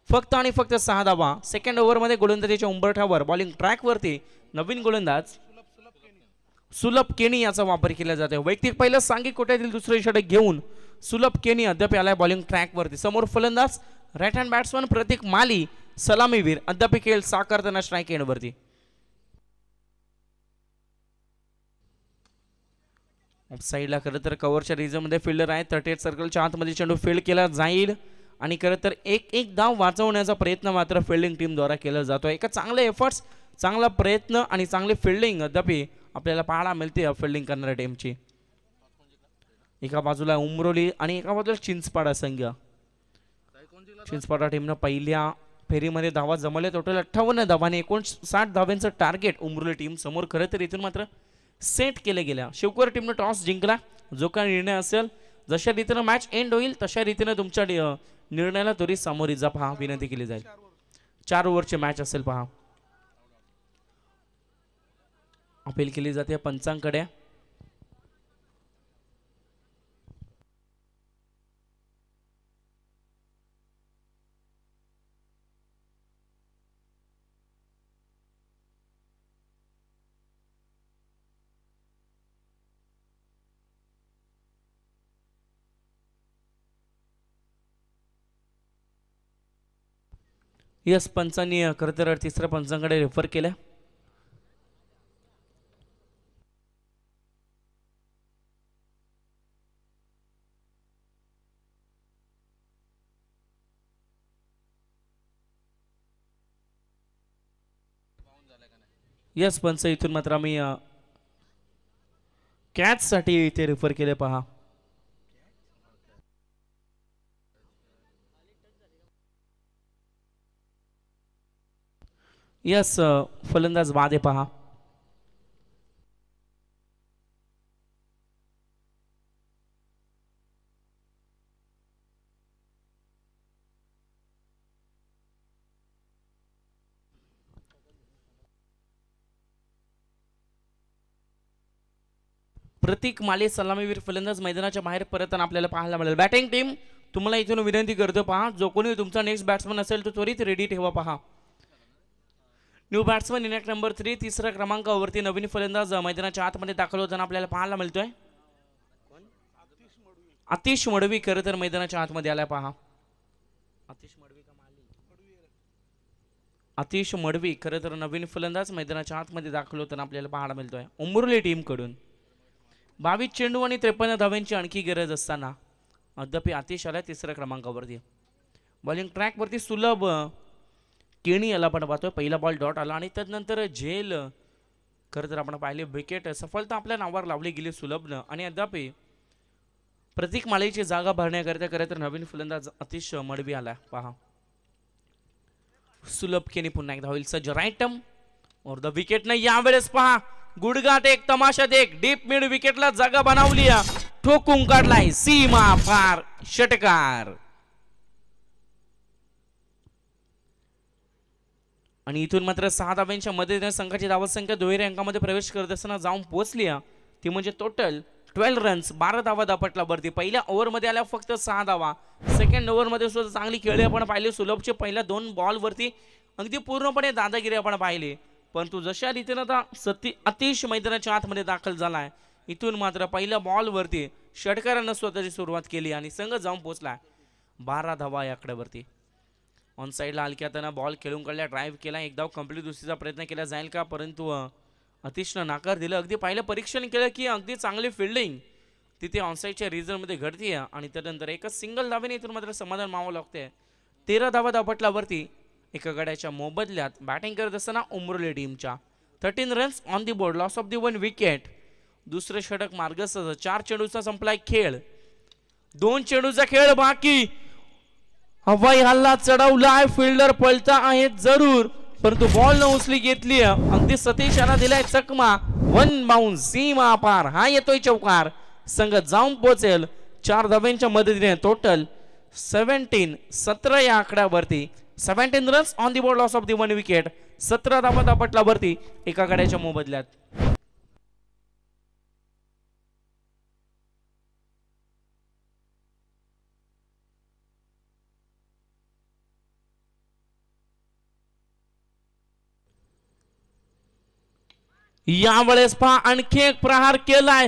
फक्त आणि फक्त 6 धावा. सेकंड ओव्हरमध्ये गोलंदाजीच्या उंबरठ्यावर बॉलिंग ट्रॅक वरती नवीन गोलंदाज सुलभ केनी याचा वापर केला जातो. वैयक्तिक पहिलं सांघिक कोट्यातील दुसरे षटक घेऊन सुलभ केनी अद्याप आलाय बॉलिंग ट्रॅक वरती. समोर फलंदाज राईट हँड बॅट्समन प्रतीक माली, सलामीवीर अद्याप खेळ साकारताना स्ट्राईक एंड वरती. ऑफ साईडला खरं तर कव्हरच्या रिजनमध्ये फिल्डर आहे. 38 सर्कलच्या आतमध्ये चेंडू फील्ड केला जाईल आणि खरं तर एक धाव वाचवण्याचा प्रयत्न मात्र फिल्डिंग टीम द्वारा केला जातो. एका चांगले एफर्ट्स, चांगला प्रयत्न आणि चांगली फिल्डिंग अद्याप आपल्याला पाहायला मिळते फिल्डिंग करणाऱ्या टीमची. एका बाजूला उमरोली आणि एका बाजूला चिंचपाडा संघ. चिंचपाडा टीमनं पहिल्या फेरीमध्ये धावा जमवल्या टोटल 58 धावांनी 59 धाव्यांचं टार्गेट उमरोली टीम समोर खरं तर इथून मात्र सेट केले गेल्या. शिवकर टीमनं टॉस जिंकला. जो काही निर्णय असेल, जशा रीतीनं मॅच एंड होईल तशा रीतीनं तुमच्या निर्णयाला त्वरित सामोरी जा. पहा विनंती केली जाईल. 4 ओव्हरची मॅच असेल. पहा अपील केली जाते पंचांकडे. यस, पंचांनी खरं तर तिसऱ्या पंचांकडे रेफर केलं. यस, पंच इथून मात्र आम्ही कॅच साठी इथे रेफर केले पहा. यस, फलंदाज बाद आहे पहा. प्रतीक माले सलामीवीर फलंदाज मैदानाच्या बाहेर परतताना आपल्याला पाहायला मिळेल. बॅटिंग टीम तुम्हाला इथून विनंती करतो पहा, जो कोणी तुमचा नेक्स्ट बॅट्समन असेल तो त्वरित रेडी ठेवा पहा. न्यू बॅट्समन इनॅक्ट नंबर 3 तिसऱ्या क्रमांकावरती नवीन फलंदाज मैदानाच्या आतमध्ये दाखल होताना आपल्याला पाहायला मिळतोय. आतिश मडवी खरं तर मैदानाच्या आतमध्ये आलाय पहा. आतिश मडवी खरं तर नवीन फलंदाज मैदानाच्या आतमध्ये दाखल होताना आपल्याला पाहायला मिळतोय उंबुर्ली टीम कडून. 22 चेंडू आणि 53 धावांची आणखी गरज असताना अद्याप आतिश आलाय तिसऱ्या क्रमांकावरती. बॉलिंग ट्रॅकवरती सुलभ केणी याला आपण पाहतोय. पहिला बॉल डॉट आला आणि त्यानंतर झेल खरं तर आपण पाहिले विकेट. सफलता आपल्या नावावर लावली गेली सुलभनं आणि अद्याप प्रतीक माळेची जागा भरण्याकरिता खरं तर नवीन फलंदाज आतिश मडवी आला पहा. सुलभ केणी पुन्हा एकदा होईल सज्ज. राईटम और द विकेट नाही यावेळेस पहा. गुडघाट एक तमाशा देख डीप मिड विकेटला जागा बनवली, ठोकून काढलाय सीमा पार षटकार. आणि इथून मात्र 6 धावांच्या मदतीने संघाची धावसंख्या दुहेरी अंकामध्ये प्रवेश करत असताना जाऊन पोहोचली. ती म्हणजे टोटल 12 रन्स. 12 धावा दापटला वरती. पहिल्या ओव्हरमध्ये आल्या फक्त 6 धावा. सेकंड ओव्हरमध्ये सुद्धा चांगली खेळी आपण पाहिली. सुलभचे पहिल्या 2 बॉलवरती अगदी पूर्णपणे दादागिरी आपण पाहिली. परंतु जशा रीतीने आता आतिश मैदानाच्या आतमध्ये दाखल झालाय, इथून मात्र पहिल्या बॉलवरती षटकारानं स्वतःची सुरुवात केली आणि संघ जाऊन पोहोचला 12 धावा या आकड्यावरती. ऑन साईडला हलक्याताना बॉल खेळून काढला, ड्राईव्ह केला, एक धाव कंप्लीट दुसरीचा प्रयत्न केला जाईल का, परंतु आतिशनं नाकार दिलं. अगदी पहिलं परीक्षण केलं की अगदी चांगली फिल्डिंग तिथे ऑनसाईडच्या रिझनमध्ये घडतीये आणि त्यानंतर एकच सिंगल धावेने इथून मात्र समाधान मावावं लागतंय. 13 धावा दापटल्यावरती एका गड्याच्या मोबदल्यात बॅटिंग करत असताना उंबरली टीमच्या 13 runs on the board, loss of the 1 wicket. दुसरे षटक मार्गस्थ. 4 चेंडूचा संपलाय खेळ. 2 चेंडूचा खेळ बाकी. हवाई हल्ला चढवलाय, फिल्डर पळता आहेत जरूर, परंतु बॉल न उचली घेतली. अगदी सतीश यांना दिलाय चकमा. 1 बाउंस सीमा पार. हा येतोय चौकार. संघ जाऊन पोहोचेल 4 धावांच्या मदतीने. टोटल 17 या आकड्यावरती 17 runs on the board, loss of the 1 wicket. 17 धावा दापटल्यावरती एका गड्याच्या मोबदल्यात. यावेळेस पहा आणखी एक प्रहार केलाय.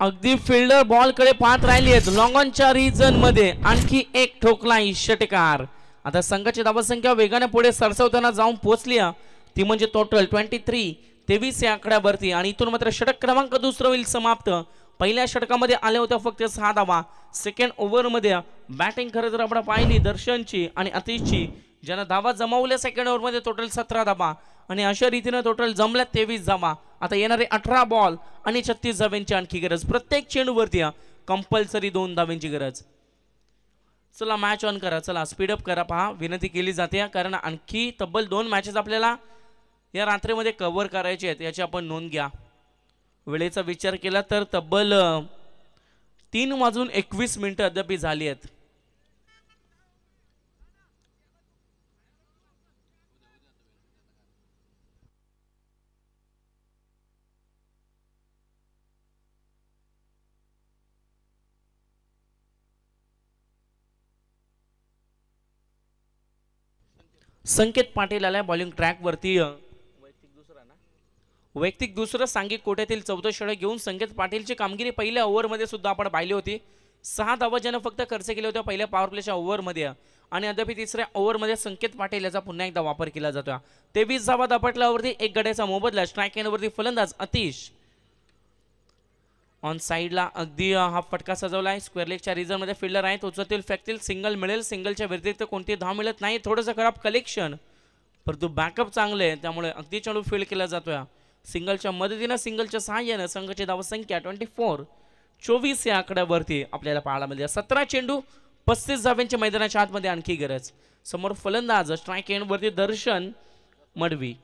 अगदी फिल्डर बॉल कडे पाहत राहिली आहेत. लॉंग ऑनच्या रिजन मध्ये आणखी एक ठोकलाय षटकार. आता संघाची धावसंख्या वेगाने पुढे सरसवताना जाऊन पोहोचली. ती म्हणजे टोटल 23 या आकड्यावरती आणि इथून मात्र षटक क्रमांक दुसरं होईल समाप्त. पहिल्या षटकामध्ये आल्या होत्या फक्त 6 धावा. सेकंड ओव्हरमध्ये बॅटिंग खरं तर आपण पाहिली दर्शनची आणि आतिशची, ज्यानं धावा जमावल्या सेकंड ओव्हरमध्ये टोटल 17 धावा आणि अशा रीतीने टोटल जमल्या 23 धावा. आता येणारे 18 बॉल आणि 36 धावांची आणखी गरज. प्रत्येक चेंडूवरती कंपल्सरी 2 धावांची गरज. चला मॅच ऑन करा, चला स्पीडअप करा पहा, विनंती केली जाते, कारण आणखी तब्बल 2 मॅचेस आपल्याला या रात्रीमध्ये कव्हर करायचे आहेत. याची आपण नोंद घ्या. वेळेचा विचार केला तर तब्बल 3:21 अद्याप झाली आहेत. संकेत पाटील आलाय बॉलिंग ट्रॅक वरती. वैयक्तिक दुसरं सांघिक कोट्यातील 14 षटक घेऊन संकेत पाटीलची कामगिरी पहिल्या ओव्हरमध्ये सुद्धा आपण पाहिली होती. 6 धावा ज्यानं फक्त खर्च केल्या होत्या पहिल्या पॉवर प्लेच्या ओव्हरमध्ये आणि अद्याप तिसऱ्या ओव्हरमध्ये संकेत पाटील याचा पुन्हा एकदा वापर केला जातो. 23 धावा दापटल्यावरती एक गड्याचा मोबदला. स्ट्राईक एंडवरती फलंदाज अतिश ऑन साईडला अगदी हा फटका सजवलाय. स्क्वेअर लेगच्या रिझनमध्ये फिल्डर आहेत, उचलतील फेकतील, सिंगल मिळेल. सिंगलच्या व्यतिरिक्त कोणती धाव मिळत नाही. थोडंसं खराब कलेक्शन परंतु बॅकअप चांगले आहे त्यामुळे अगदी चढू फील्ड केला जातोय. सिंगलच्या मदतीनं सिंगलच्या सहाय्यानं संघाची धावसंख्या 24 या आकड्यावरती आपल्याला पाहायला मिळते. 17 चेंडू 35 धाव्यांच्या मैदानाच्या आतमध्ये आणखी गरज. समोर फलंदाज स्ट्राईक एंडवरती दर्शन मडवी.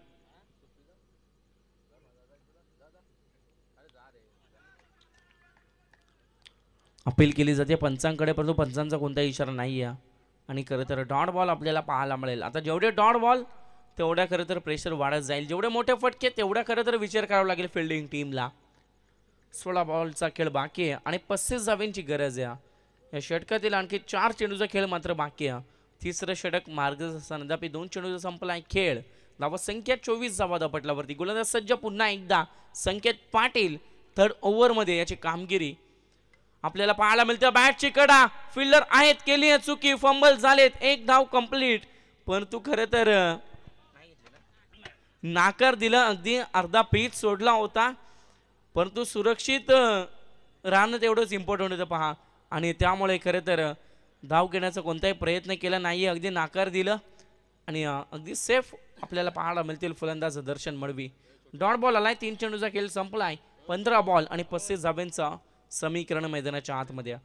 अपील केली जाते पंचांकडे परंतु पंचांचा कोणताही इशारा नाही आहे आणि खरं तर डॉट बॉल आपल्याला पाहायला मिळेल. आता जेवढे डॉट बॉल तेवढ्या खरं तर प्रेशर वाढत जाईल. जेवढे मोठे फटके तेवढ्या खरं तर विचार करावा लागेल फिल्डिंग टीमला. 16 बॉलचा खेळ बाकी आहे आणि 35 धाव्यांची गरज आहे. या षटकातील आणखी 4 चेंडूचा खेळ मात्र बाकी आहे. तिसरं षटक मार्गच असताना अद्याप 2 चेंडूचा संपलाय खेळ. धावसंख्या 24 धावा दापटल्यावरती गोलंदाज सज्ज पुन्हा एकदा संकेत पाटील. थर्ड ओव्हरमध्ये याची कामगिरी आपल्याला पाहायला मिळते. बॅटची कडा फिल्डर आहेत, केली आहे चुकी, फंबल झालेत, एक धाव कंप्लीट परंतु खरं तर नाकार दिला. अगदी अर्धा पीच सोडला होता परंतु सुरक्षित राहणं तेवढंच इम्पॉर्टंट होतं पहा आणि त्यामुळे खरं तर धाव घेण्याचा कोणताही प्रयत्न केला नाही. अगदी नाकार दिलं आणि अगदी सेफ आपल्याला पाहायला मिळतील फलंदाज दर्शन मडवी. डॉट बॉल आलाय. 3 चेंडूचा खेळ संपलाय. 15 बॉल आणि 35 धाव्यांचा समीकरण मैदानाच्या आतमध्ये.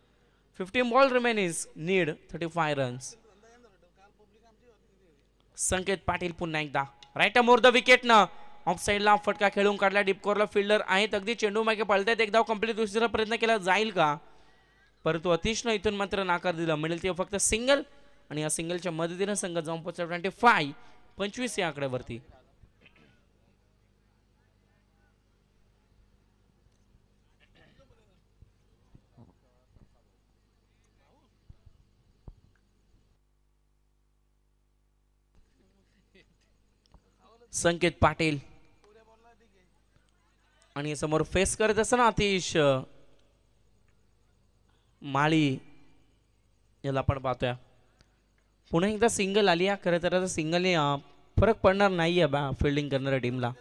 15 बॉल रिमेनिंग नीड 35 रन्स. संकेत पाटील पुन्हा एकदा राईट मोर द विकेट न ऑफ साईडला फटका खेळून काढला. डिपकोरला फिल्डर आहेत, अगदी चेंडू मागे पळतायत. एक धाव कंप्लीट. दुसरा प्रयत्न केला जाईल का परंतु अतिशनं इथून मात्र नाकार दिला. मिळेल ते फक्त सिंगल आणि या सिंगलच्या मदतीनं संघ जाऊन पोहोचला 25 या आकड्यावरती. संकेत पाटील आणि समोर फेस करत असताना अतिश माळी याला आपण पाहतोय. पुन्हा एकदा सिंगल आली. खरं तर आता सिंगलने फरक पडणार नाही आहे फिल्डिंग करणाऱ्या टीमला.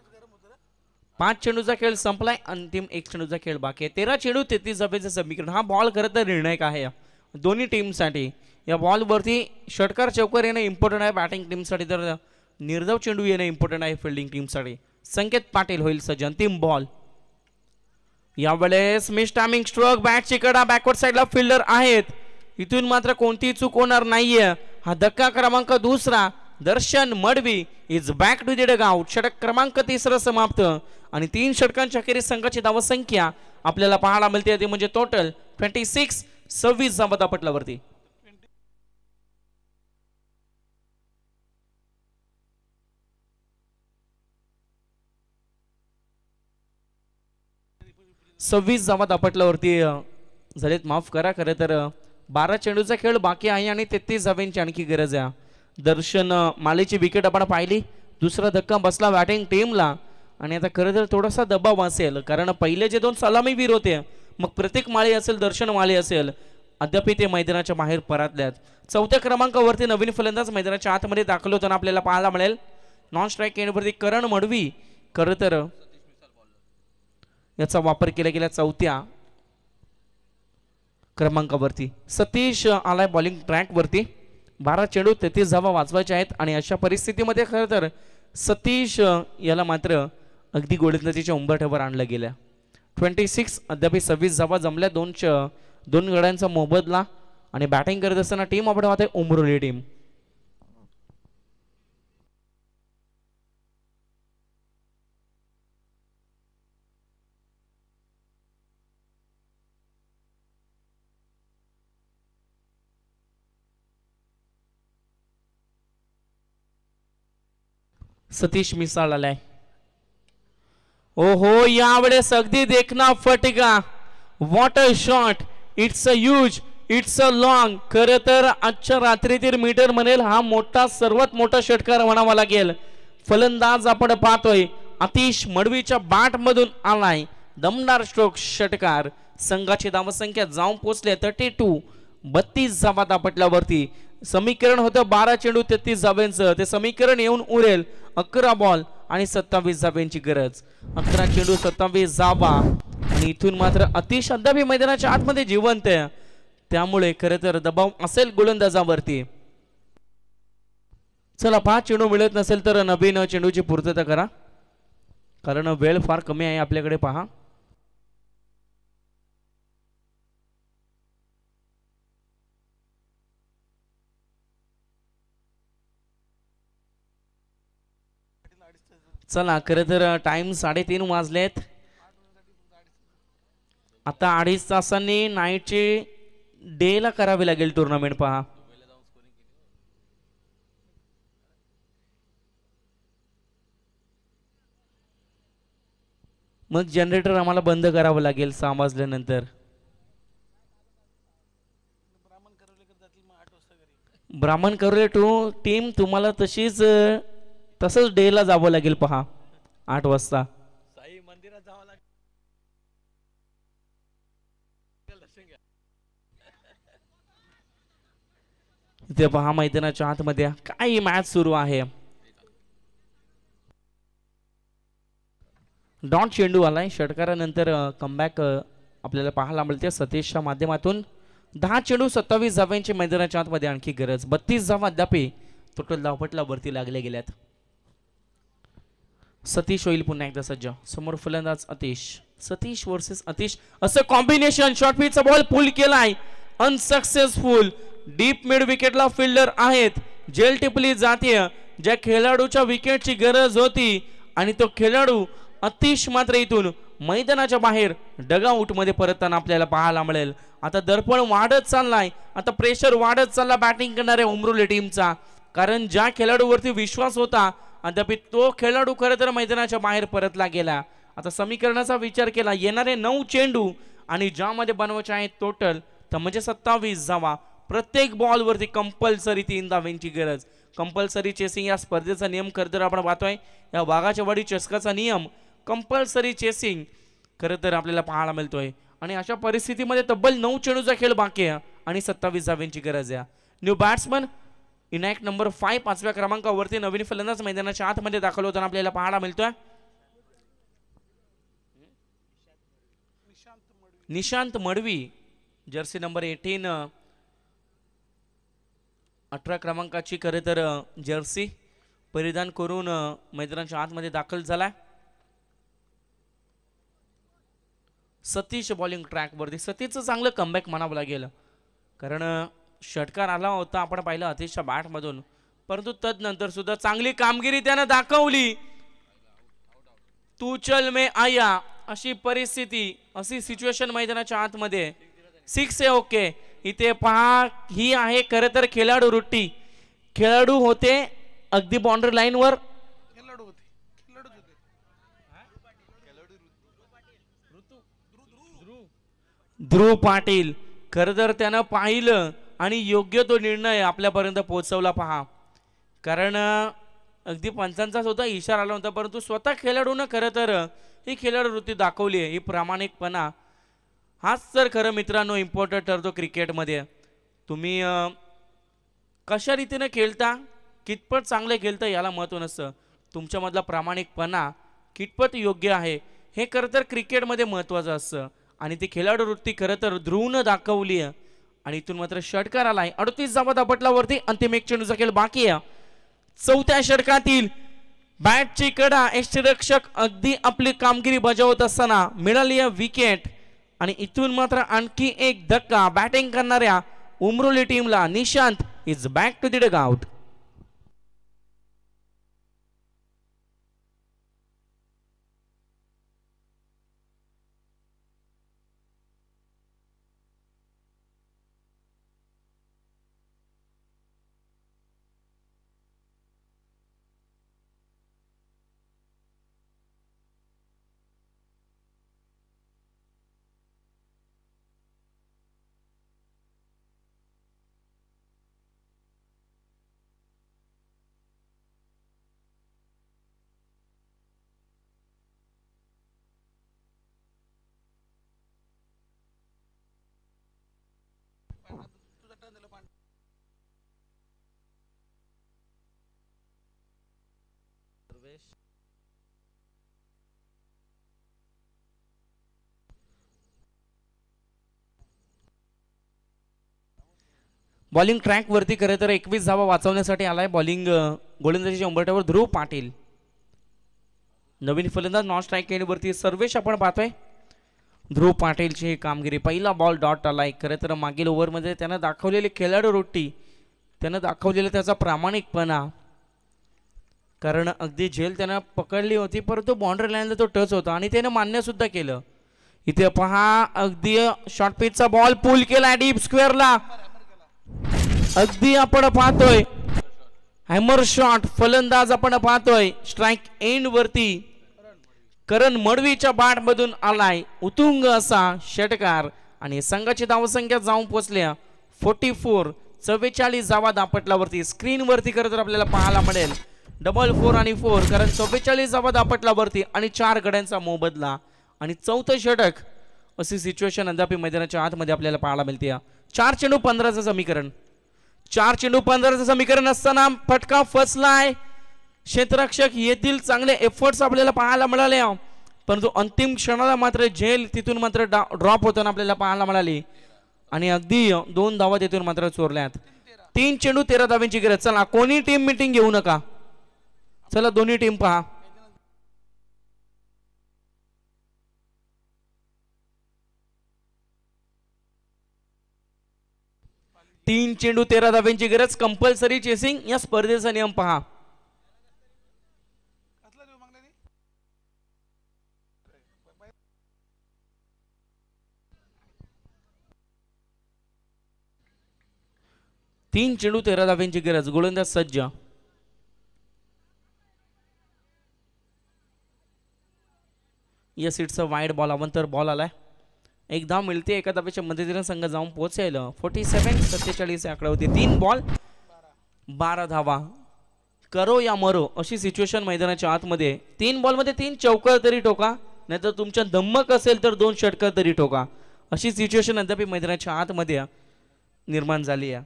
5 चेंडूचा खेळ संपलाय. अंतिम 1 चेंडूचा खेळ बाकी आहे. 13 चेंडू 33 धावेचं समीकरण. हा बॉल खरं तर निर्णायक आहे दोन्ही टीमसाठी. या बॉलवरती षटकार चौकार येणं इम्पॉर्टंट आहे बॅटिंग टीमसाठी, तर निर्धाव चेंडू येणं इम्पॉर्टंट आहे फिल्डिंग टीमसाठी. संकेत पाटील होईल सज्ज. अंतिम बॉल. यावेळेस मिस टायमिंग स्ट्रोक. बॅटची कडा बॅकवर्ड साईडला फिल्डर आहेत. इथून मात्र कोणतीही चूक होणार नाहीये. हा धक्का क्रमांक 2. Darshan Madvi is back to the dugout. षटक क्रमांक 3 समाप्त आणि 3 षटकांच्या अखेरीस संघाची धावसंख्या आपल्याला पाहायला मिळते ती म्हणजे टोटल 26 धावा दापटल्यावरती. सव्वीस धावा दापटल्यावरती झालेत. माफ करा, खरं तर 12 चेंडूचा खेळ बाकी आहे आणि 33 धाव्यांची आणखी गरज आहे. दर्शन माळीची विकेट आपण पाहिली. दुसरा धक्का बसला बॅटिंग टीमला आणि आता खरं तर थोडासा दबाव असेल कारण पहिले जे 2 सलामीवीर होते, मग प्रत्येक माळी असेल दर्शन माळी असेल, अद्याप ते मैदानाच्या बाहेर परतल्यात. 4थ्या क्रमांकावरती नवीन फलंदाज मैदानाच्या आतमध्ये दाखल होताना आपल्याला पाहायला मिळेल. नॉन स्ट्राईक एंडवरती करण मडवी. खरं तर याचा वापर केला गेला 4थ्या क्रमांकावरती. सतीश आलाय बॉलिंग ट्रॅक वरती. 12 चेंडू 33 धावा वाचवायच्या आहेत आणि अशा परिस्थितीमध्ये खरं तर सतीश याला मात्र अगदी गोलंदाजीच्या उंबरठ्यावर आणलं गेलं. 26 अद्याप 26 धावा जमल्या. 2 गड्यांचा मोबदला आणि बॅटिंग करत असताना टीम आपण पाहतोय उमरोली टीम. सतीश मिसाळ आलाय. ओहो, यावेळेस अगदी देखना फटका. What a shot. It's a huge, it's a long. खरं तर आजच्या रात्रीतील मीटर म्हणेल हा मोठा, सर्वात मोठा षटकार म्हणावा लागेल. फलंदाज आपण पाहतोय आतिश मडवीच्या बॅट मधून आलाय. दमदार स्ट्रोक षटकार. संघाची धावसंख्या जाऊन पोहोचले 32. 32 धावा दापटल्यावरती समीकरण होतं 12 चेंडू 33 धाव्यांचं. ते समीकरण येऊन उरेल 11 बॉल आणि 27 धाव्यांची गरज. 11 चेंडू 27 धावा आणि इथून मात्र अतिश अद्याप मैदानाच्या आतमध्ये जिवंत आहे. त्यामुळे खरं तर दबाव असेल गोलंदाजावरती. चला 5 चेंडू मिळत नसेल तर नवीन चेंडूची पूर्तता करा, कारण वेळ फार कमी आहे आपल्याकडे. पहा चला, खरं तर टाइम 3:30 वाजलेत. आता 2.5 तासांनी नाईटची डे ला करावी लागेल टुर्नामेंट. पहा मग जनरेटर आम्हाला बंद करावं लागेल 6 वाजल्यानंतर. ब्राह्मण करोले टीम तुम्हाला तसंच डे ला जावं लागेल. पहा 8 वाजता इथे पहा मैदानाच्या आतमध्ये काय मॅच सुरू आहे. डॉट चेंडू आलाय. षटकारानंतर कमबॅक आपल्याला पाहायला मिळते सतीशच्या माध्यमातून. 10 चेंडू 27 धाव्यांची मैदानाच्या आतमध्ये आणखी गरज. 32 धावा अद्याप टोटल धावपटला वरती लागले गेल्यात. सतीश होईल पुन्हा एकदा सज्ज. समोर फलंदाज अतिश. सतीश वर्सेस अतिश असं कॉम्बिनेशन. शॉर्ट पिचचा बॉल पुल केलाय, अनसक्सेसफुल. डीप मिड विकेटला फिल्डर आहेत. जेल टिपली जाते ज्या खेळाडूच्या विकेटची गरज होती आणि तो खेळाडू अतिश मात्र इथून मैदानाच्या बाहेर डगआउट मध्ये परतताना आपल्याला पाहायला मिळेल. आता दर्पण वाढत चाललाय, आता प्रेशर वाढत चालला बॅटिंग करणाऱ्या उमरोली टीमचा, कारण ज्या खेळाडूवरती विश्वास होता अद्याप तो खेळाडू खरं तर मैदानाच्या बाहेर परतला गेला. आता समीकरणाचा विचार केला, येणारे 9 चेंडू आणि ज्यामध्ये बनवायचे आहेत टोटल तर म्हणजे 27 धावा. प्रत्येक बॉल वरती कंपल्सरी 3 धाव्यांची गरज. कंपल्सरी चेसिंग या स्पर्धेचा नियम खरं तर आपण पाहतोय. या वाघाच्या वाडी चषकाचा नियम कंपल्सरी चेसिंग खरं तर आपल्याला पाहायला मिळतोय. आणि अशा परिस्थितीमध्ये तब्बल 9 चेंडूचा खेळ बाकी आहे आणि 27 धाव्यांची गरज आहे. न्यू बॅट्समन इनॅक्ट नंबर 5 5व्या क्रमांकावरती नवीन फलंदाज मैदानाच्या आतमध्ये दाखल होताना आपल्याला पाहायला मिळतोय. निशांत मडवी, जर्सी नंबर 18 18 क्रमांकाची खरे तर जर्सी परिधान करून मैदानाच्या आतमध्ये दाखल झालाय. सतीश बॉलिंग ट्रॅक वरती. सतीशचं चांगलं कमबॅक म्हणावं लागेल, कारण षटकार आला होता आपण पाहिलं अतिशच्या बॅट मधून, परंतु तदनंतर सुद्धा चांगली कामगिरी त्यानं दाखवली. तू चल मे आया अशी परिस्थिती, अशी सिच्युएशन मैदानाच्या आतमध्ये. 6 आहे. ओके, इथे पहा ही आहे खरं तर खेळाडू रुट्टी. खेळाडू होते अगदी बाउंड्री लाईन वर. ध्रुव पाटील खरं तर त्यानं पाहिलं आणि योग्य तो निर्णय आपल्यापर्यंत पोहोचवला. पहा, कारण अगदी पंचांचा सुद्धा इशारा आला होता, परंतु स्वतः खेळाडूनं खरं तर ही खेळाडू वृत्ती दाखवली आहे. ही प्रामाणिकपणा हाच तर खरं मित्रांनो इम्पॉर्टंट ठरतो क्रिकेटमध्ये. तुम्ही कशा रीतीने खेळता, कितपत चांगले खेळता याला महत्त्व नसतं, तुमच्यामधला प्रामाणिकपणा कितपत योग्य आहे हे खरं तर क्रिकेटमध्ये महत्त्वाचं असतं. आणि ती खेळाडू वृत्ती खरं तर ध्रुवनं दाखवली आहे. आणि इथून मात्र षटकार आलाय. 38 धावा दापटल्यावरती अंतिम 1 चेंडूचा खेळ बाकी आहे. 4थ्या षटकातील बॅटची कडा यष्टिरक्षक अगदी आपली कामगिरी बजावत असताना मिळाली विकेट. आणि इथून मात्र आणखी एक धक्का बॅटिंग करणाऱ्या उमरोली टीमला. Nishant is back to the dugout. Bowling track वरती खरं तर 21 धावा वाचवण्यासाठी आलाय बॉलिंग गोलंदाजीच्या उंबरठ्यावर ध्रुव पाटील. नवीन फलंदाज नॉन स्ट्राईक वरती सर्वेश आपण पाहतोय. ध्रुव पाटीलची ही कामगिरी, पहिला बॉल डॉट आलाय. खरं तर मागील ओव्हरमध्ये त्यानं दाखवलेली खेळाडू रोटी, त्यानं दाखवलेला त्याचा प्रामाणिकपणा, कारण अगदी झेल त्यानं पकडली होती परंतु बाउंड्री लाईनला तो टच होता आणि त्यानं मान्य सुद्धा केलं. इथे पहा अगदी शॉर्ट पिचचा बॉल पुल केला डीप स्क्वेअरला. अगदी आपण पाहतोय हॅमर शॉट, फलंदाज आपण पाहतोय स्ट्राईक एंड वरती करण मडवीच्या बॅट मधून आलाय उतुंग असा षटकार आणि संघाची धावसंख्या जाऊन पोहोचल्या 44. 44 धावा दापटलावरती. स्क्रीन वरती खरं तर आपल्याला पाहायला मिळेल 4 आणि 4, कारण 44 धावा दापटलावरती आणि 4 गड्यांचा मोबदला आणि चौथं षटक. अशी सिच्युएशन अद्याप मैदानाच्या आतमध्ये आपल्याला पाहायला मिळते. 4 चेंडू 15चं समीकरण, 4 चेंडू 15चं समीकरण असताना फटका फसलाय. क्षेत्ररक्षक येथील चांगले एफर्ट्स आपल्याला पाहायला मिळाले, परंतु अंतिम क्षणाला मात्र झेल तिथून मात्र ड्रॉप होताना आपल्याला पाहायला मिळाली आणि अगदी 2 धावा तिथून मात्र चोरल्यात. 3 चेंडू 13 धावांची गरज. चला कोणी टीम मीटिंग घेऊ नका, चला दोन्ही टीम पहा. तीन चेंडू 13 धावांची गरज. कंपल्सरी चेसिंग या स्पर्धेचा नियम पहा. तीन चेंडू 13 धावांची गरज. गोलंदाज सज्ज. या सीटचा वाईड बॉल, अवंतर बॉल आलाय. एक धाव मिळते, एका धावेच्या मदतीने संघ जाऊन पोहोचेल. 47-47 आकड्यावरती. 3 बॉल 12 धावा. करो या मरो अशी सिच्युएशन मैदानाच्या आतमध्ये. 3 बॉलमध्ये 3 चौकार तरी ठोका, नाहीतर तुमच्या धम्मक असेल तर 2 षटकार तरी ठोका. अशी सिच्युएशन अद्याप मैदानाच्या आतमध्ये निर्माण झाली आहे.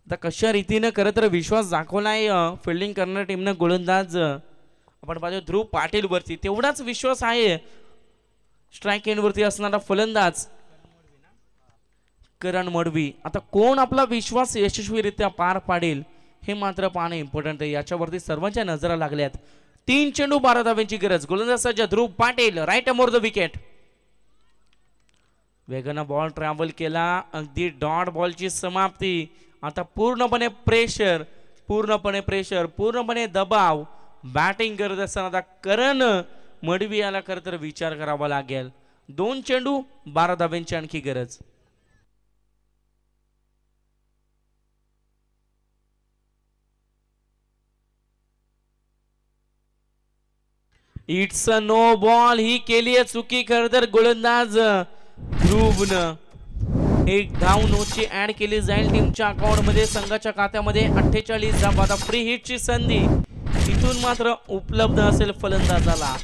आता कशा रीतीनं खरं तर विश्वास दाखवलाय फिल्डिंग करणाऱ्या टीमनं गोलंदाज आपण पाहतो ध्रुव पाटील वरती, तेवढाच विश्वास आहे स्ट्राईक एंड वरती असणारा फलंदाज करण मडवी. आता कोण आपला विश्वास यशस्वीरित्या पार पाडेल हे मात्र पाहणं इम्पॉर्टंट आहे. याच्यावरती सर्वांच्या नजरा लागल्यात. 3 चेंडू 12 धावांची गरज. गोलंदाज सज्ज Dhruv Patil, right arm over the wicket. वेगानं बॉल ट्रॅव्हल केला, अगदी डॉट बॉलची समाप्ती. आता पूर्णपणे प्रेशर, पूर्णपणे दबाव. बॅटिंग करत असताना आता करण मडवी याला खरं तर विचार करावा लागेल. 2 चेंडू 12 धावांची आणखी गरज. It's a no ball. ही केली आहे चुकी खरं तर गोलंदाज ध्रुवनं. एक धाव नोची ऍड केली जाईल टीमच्या अकाउंट मध्ये. संघाच्या खात्यामध्ये 48 धावा. आता फ्री हिटची संधी इथून मात्र उपलब्ध असेल फलंदाजाला.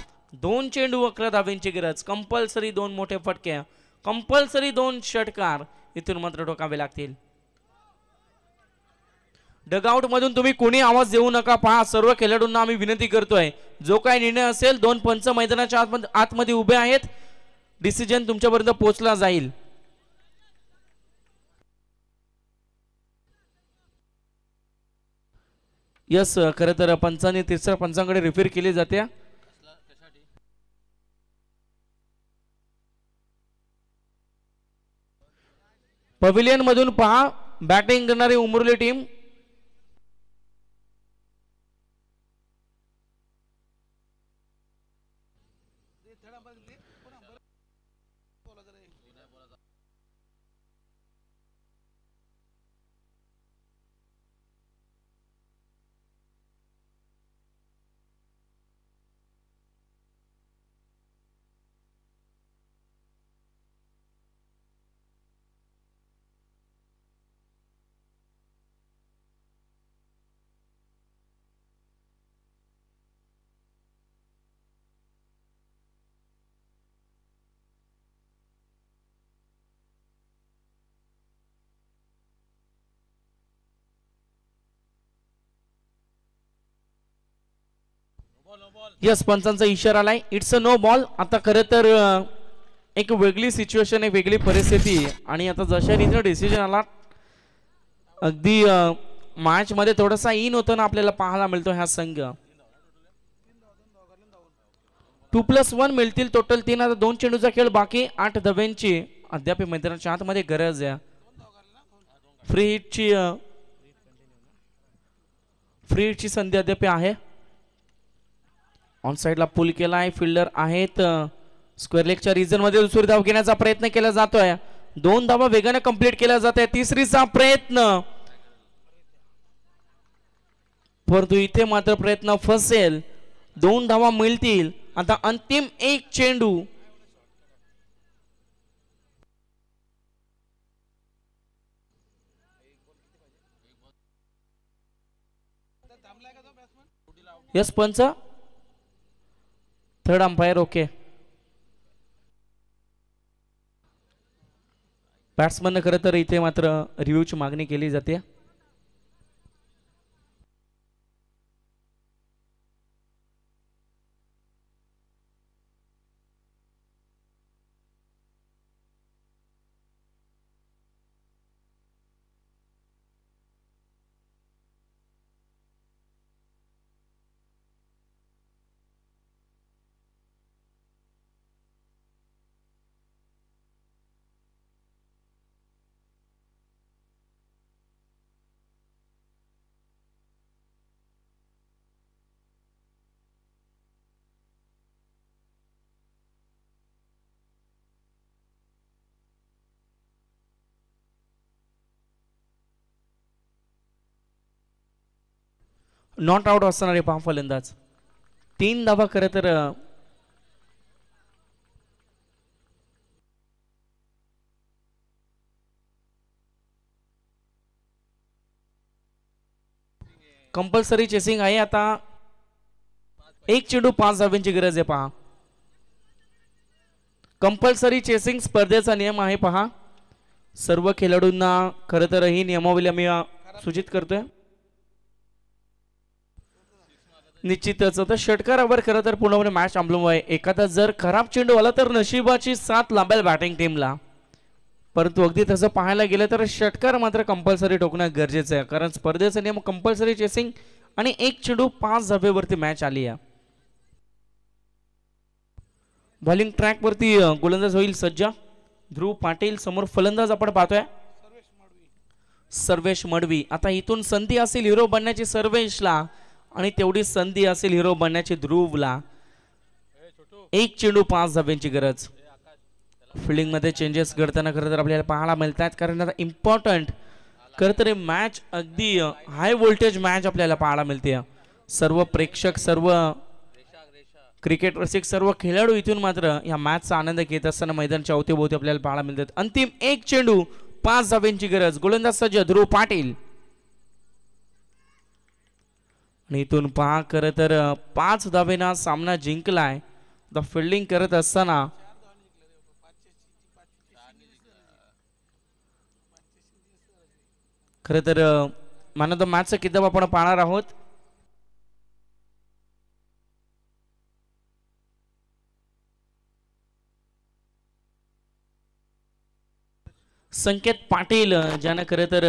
2 चेंडू 11 धावांची गरज. कंपल्सरी 2 मोठे फटके, कंपल्सरी 2 षटकार इथून मात्र ठोकावे लागतील. डगआउट मधून तुम्ही कोणी आवाज देऊ नका. पहा, सर्व खेळाडूंना आम्ही विनंती करतोय, जो काही निर्णय असेल 2 पंच मैदानाच्या आतमध्ये उभे आहेत, डिसिजन तुमच्यापर्यंत पोहोचला जाईल. यस, खरं तर पंचाने तिसऱ्या पंचांकडे रिफर केली जाते. पवेलियन मधून पहा बॅटिंग करणारी उमरली टीम. यस, पंचांचा इशारा आलाय. It's a no ball. आता खरं तर एक वेगळी सिच्युएशन, एक वेगळी परिस्थिती आणि आता जशा रीतीने डिसिजन आला अगदी मॅच मध्ये थोडासा इन होताना आपल्याला पाहायला मिळतो हा संघ. 2+1 मिळतील टोटल 3. आता 2 चेंडूचा खेळ बाकी. 8 धाब्यांची अद्याप मैदानाच्या आतमध्ये गरज आहे. फ्री हिटची संधी अद्याप आहे. ऑन साइडला पुल केलाय. फिल्डर आहेत स्क्वेअर लेगच्या रिजन मध्ये. दुसरी धाव घेण्याचा प्रयत्न केला जातोय. 2 धावा वेगाने कंप्लीट केल्या जात आहे. तिसरीचा प्रयत्न, परंतु इथे मात्र प्रयत्न फसेल. 2 धावा मिळतील. आता अंतिम 1 चेंडू. यस पंच. Third umpire okay. बॅट्समन खरं तर इथे मात्र रिव्ह्यूची मागणी केली जाते. नॉट आउट असणारे पहा फलंदाज. 3 धावा खरं तर कंपल्सरी चेसिंग आहे. आता 1 चेंडू 5 धाव्यांची गरज आहे पहा. कंपल्सरी चेसिंग स्पर्धेचा नियम आहे पहा. सर्व खेळाडूंना खरं तर ही नियमावली आम्ही सूचित करतोय. निश्चितच तर षटकारावर खरं तर पूर्णपणे मॅच अवलंबून आहे. एखादा जर खराब चेंडू आला तर नशिबाची साथ लाभेल बॅटिंग टीमला. परंतु अगदी तसं पाहायला गेलं तर षटकार मात्र कंपल्सरी ठोकणं गरजेचं आहे. कारण स्पर्धेचा नियम कंपल्सरी चेसिंग आणि 1 चेंडू 5 धाब्यावरती मॅच आली आहे. बॉलिंग ट्रॅक वरती गोलंदाज होईल सज्ज. ध्रुव पाटील समोर फलंदाज आपण पाहतोय सर्वेश मडवी. आता इथून संधी असेल हिरो बनण्याची सर्वेशला आणि तेवढी संधी असेल हिरो बनण्याची ध्रुवला. 1 चेंडू 5 धाब्यांची गरज. फिल्डिंग मध्ये चेंजेस घडताना खरं तर आपल्याला पाहायला मिळतात. कारण आता इम्पॉर्टंट खरं तर मॅच अगदी हाय व्होल्टेज मॅच आपल्याला पाहायला मिळते. सर्व प्रेक्षक, सर्व क्रिकेट रसिक, सर्व खेळाडू इथून मात्र या मॅचचा आनंद घेत असताना मैदानाच्या अवतीभोवती आपल्याला पाहायला मिळतात. अंतिम 1 चेंडू 5 धाब्यांची गरज. गोलंदाज सज्ज ध्रुव पाटील. आणि इथून पहा खरं तर 5 धावेना सामना जिंकलाय. द फिल्डिंग करत असताना खरं तर मॅन ऑफ द मॅचचा किताब आपण पाहणार आहोत. संकेत पाटील ज्यानं खरं तर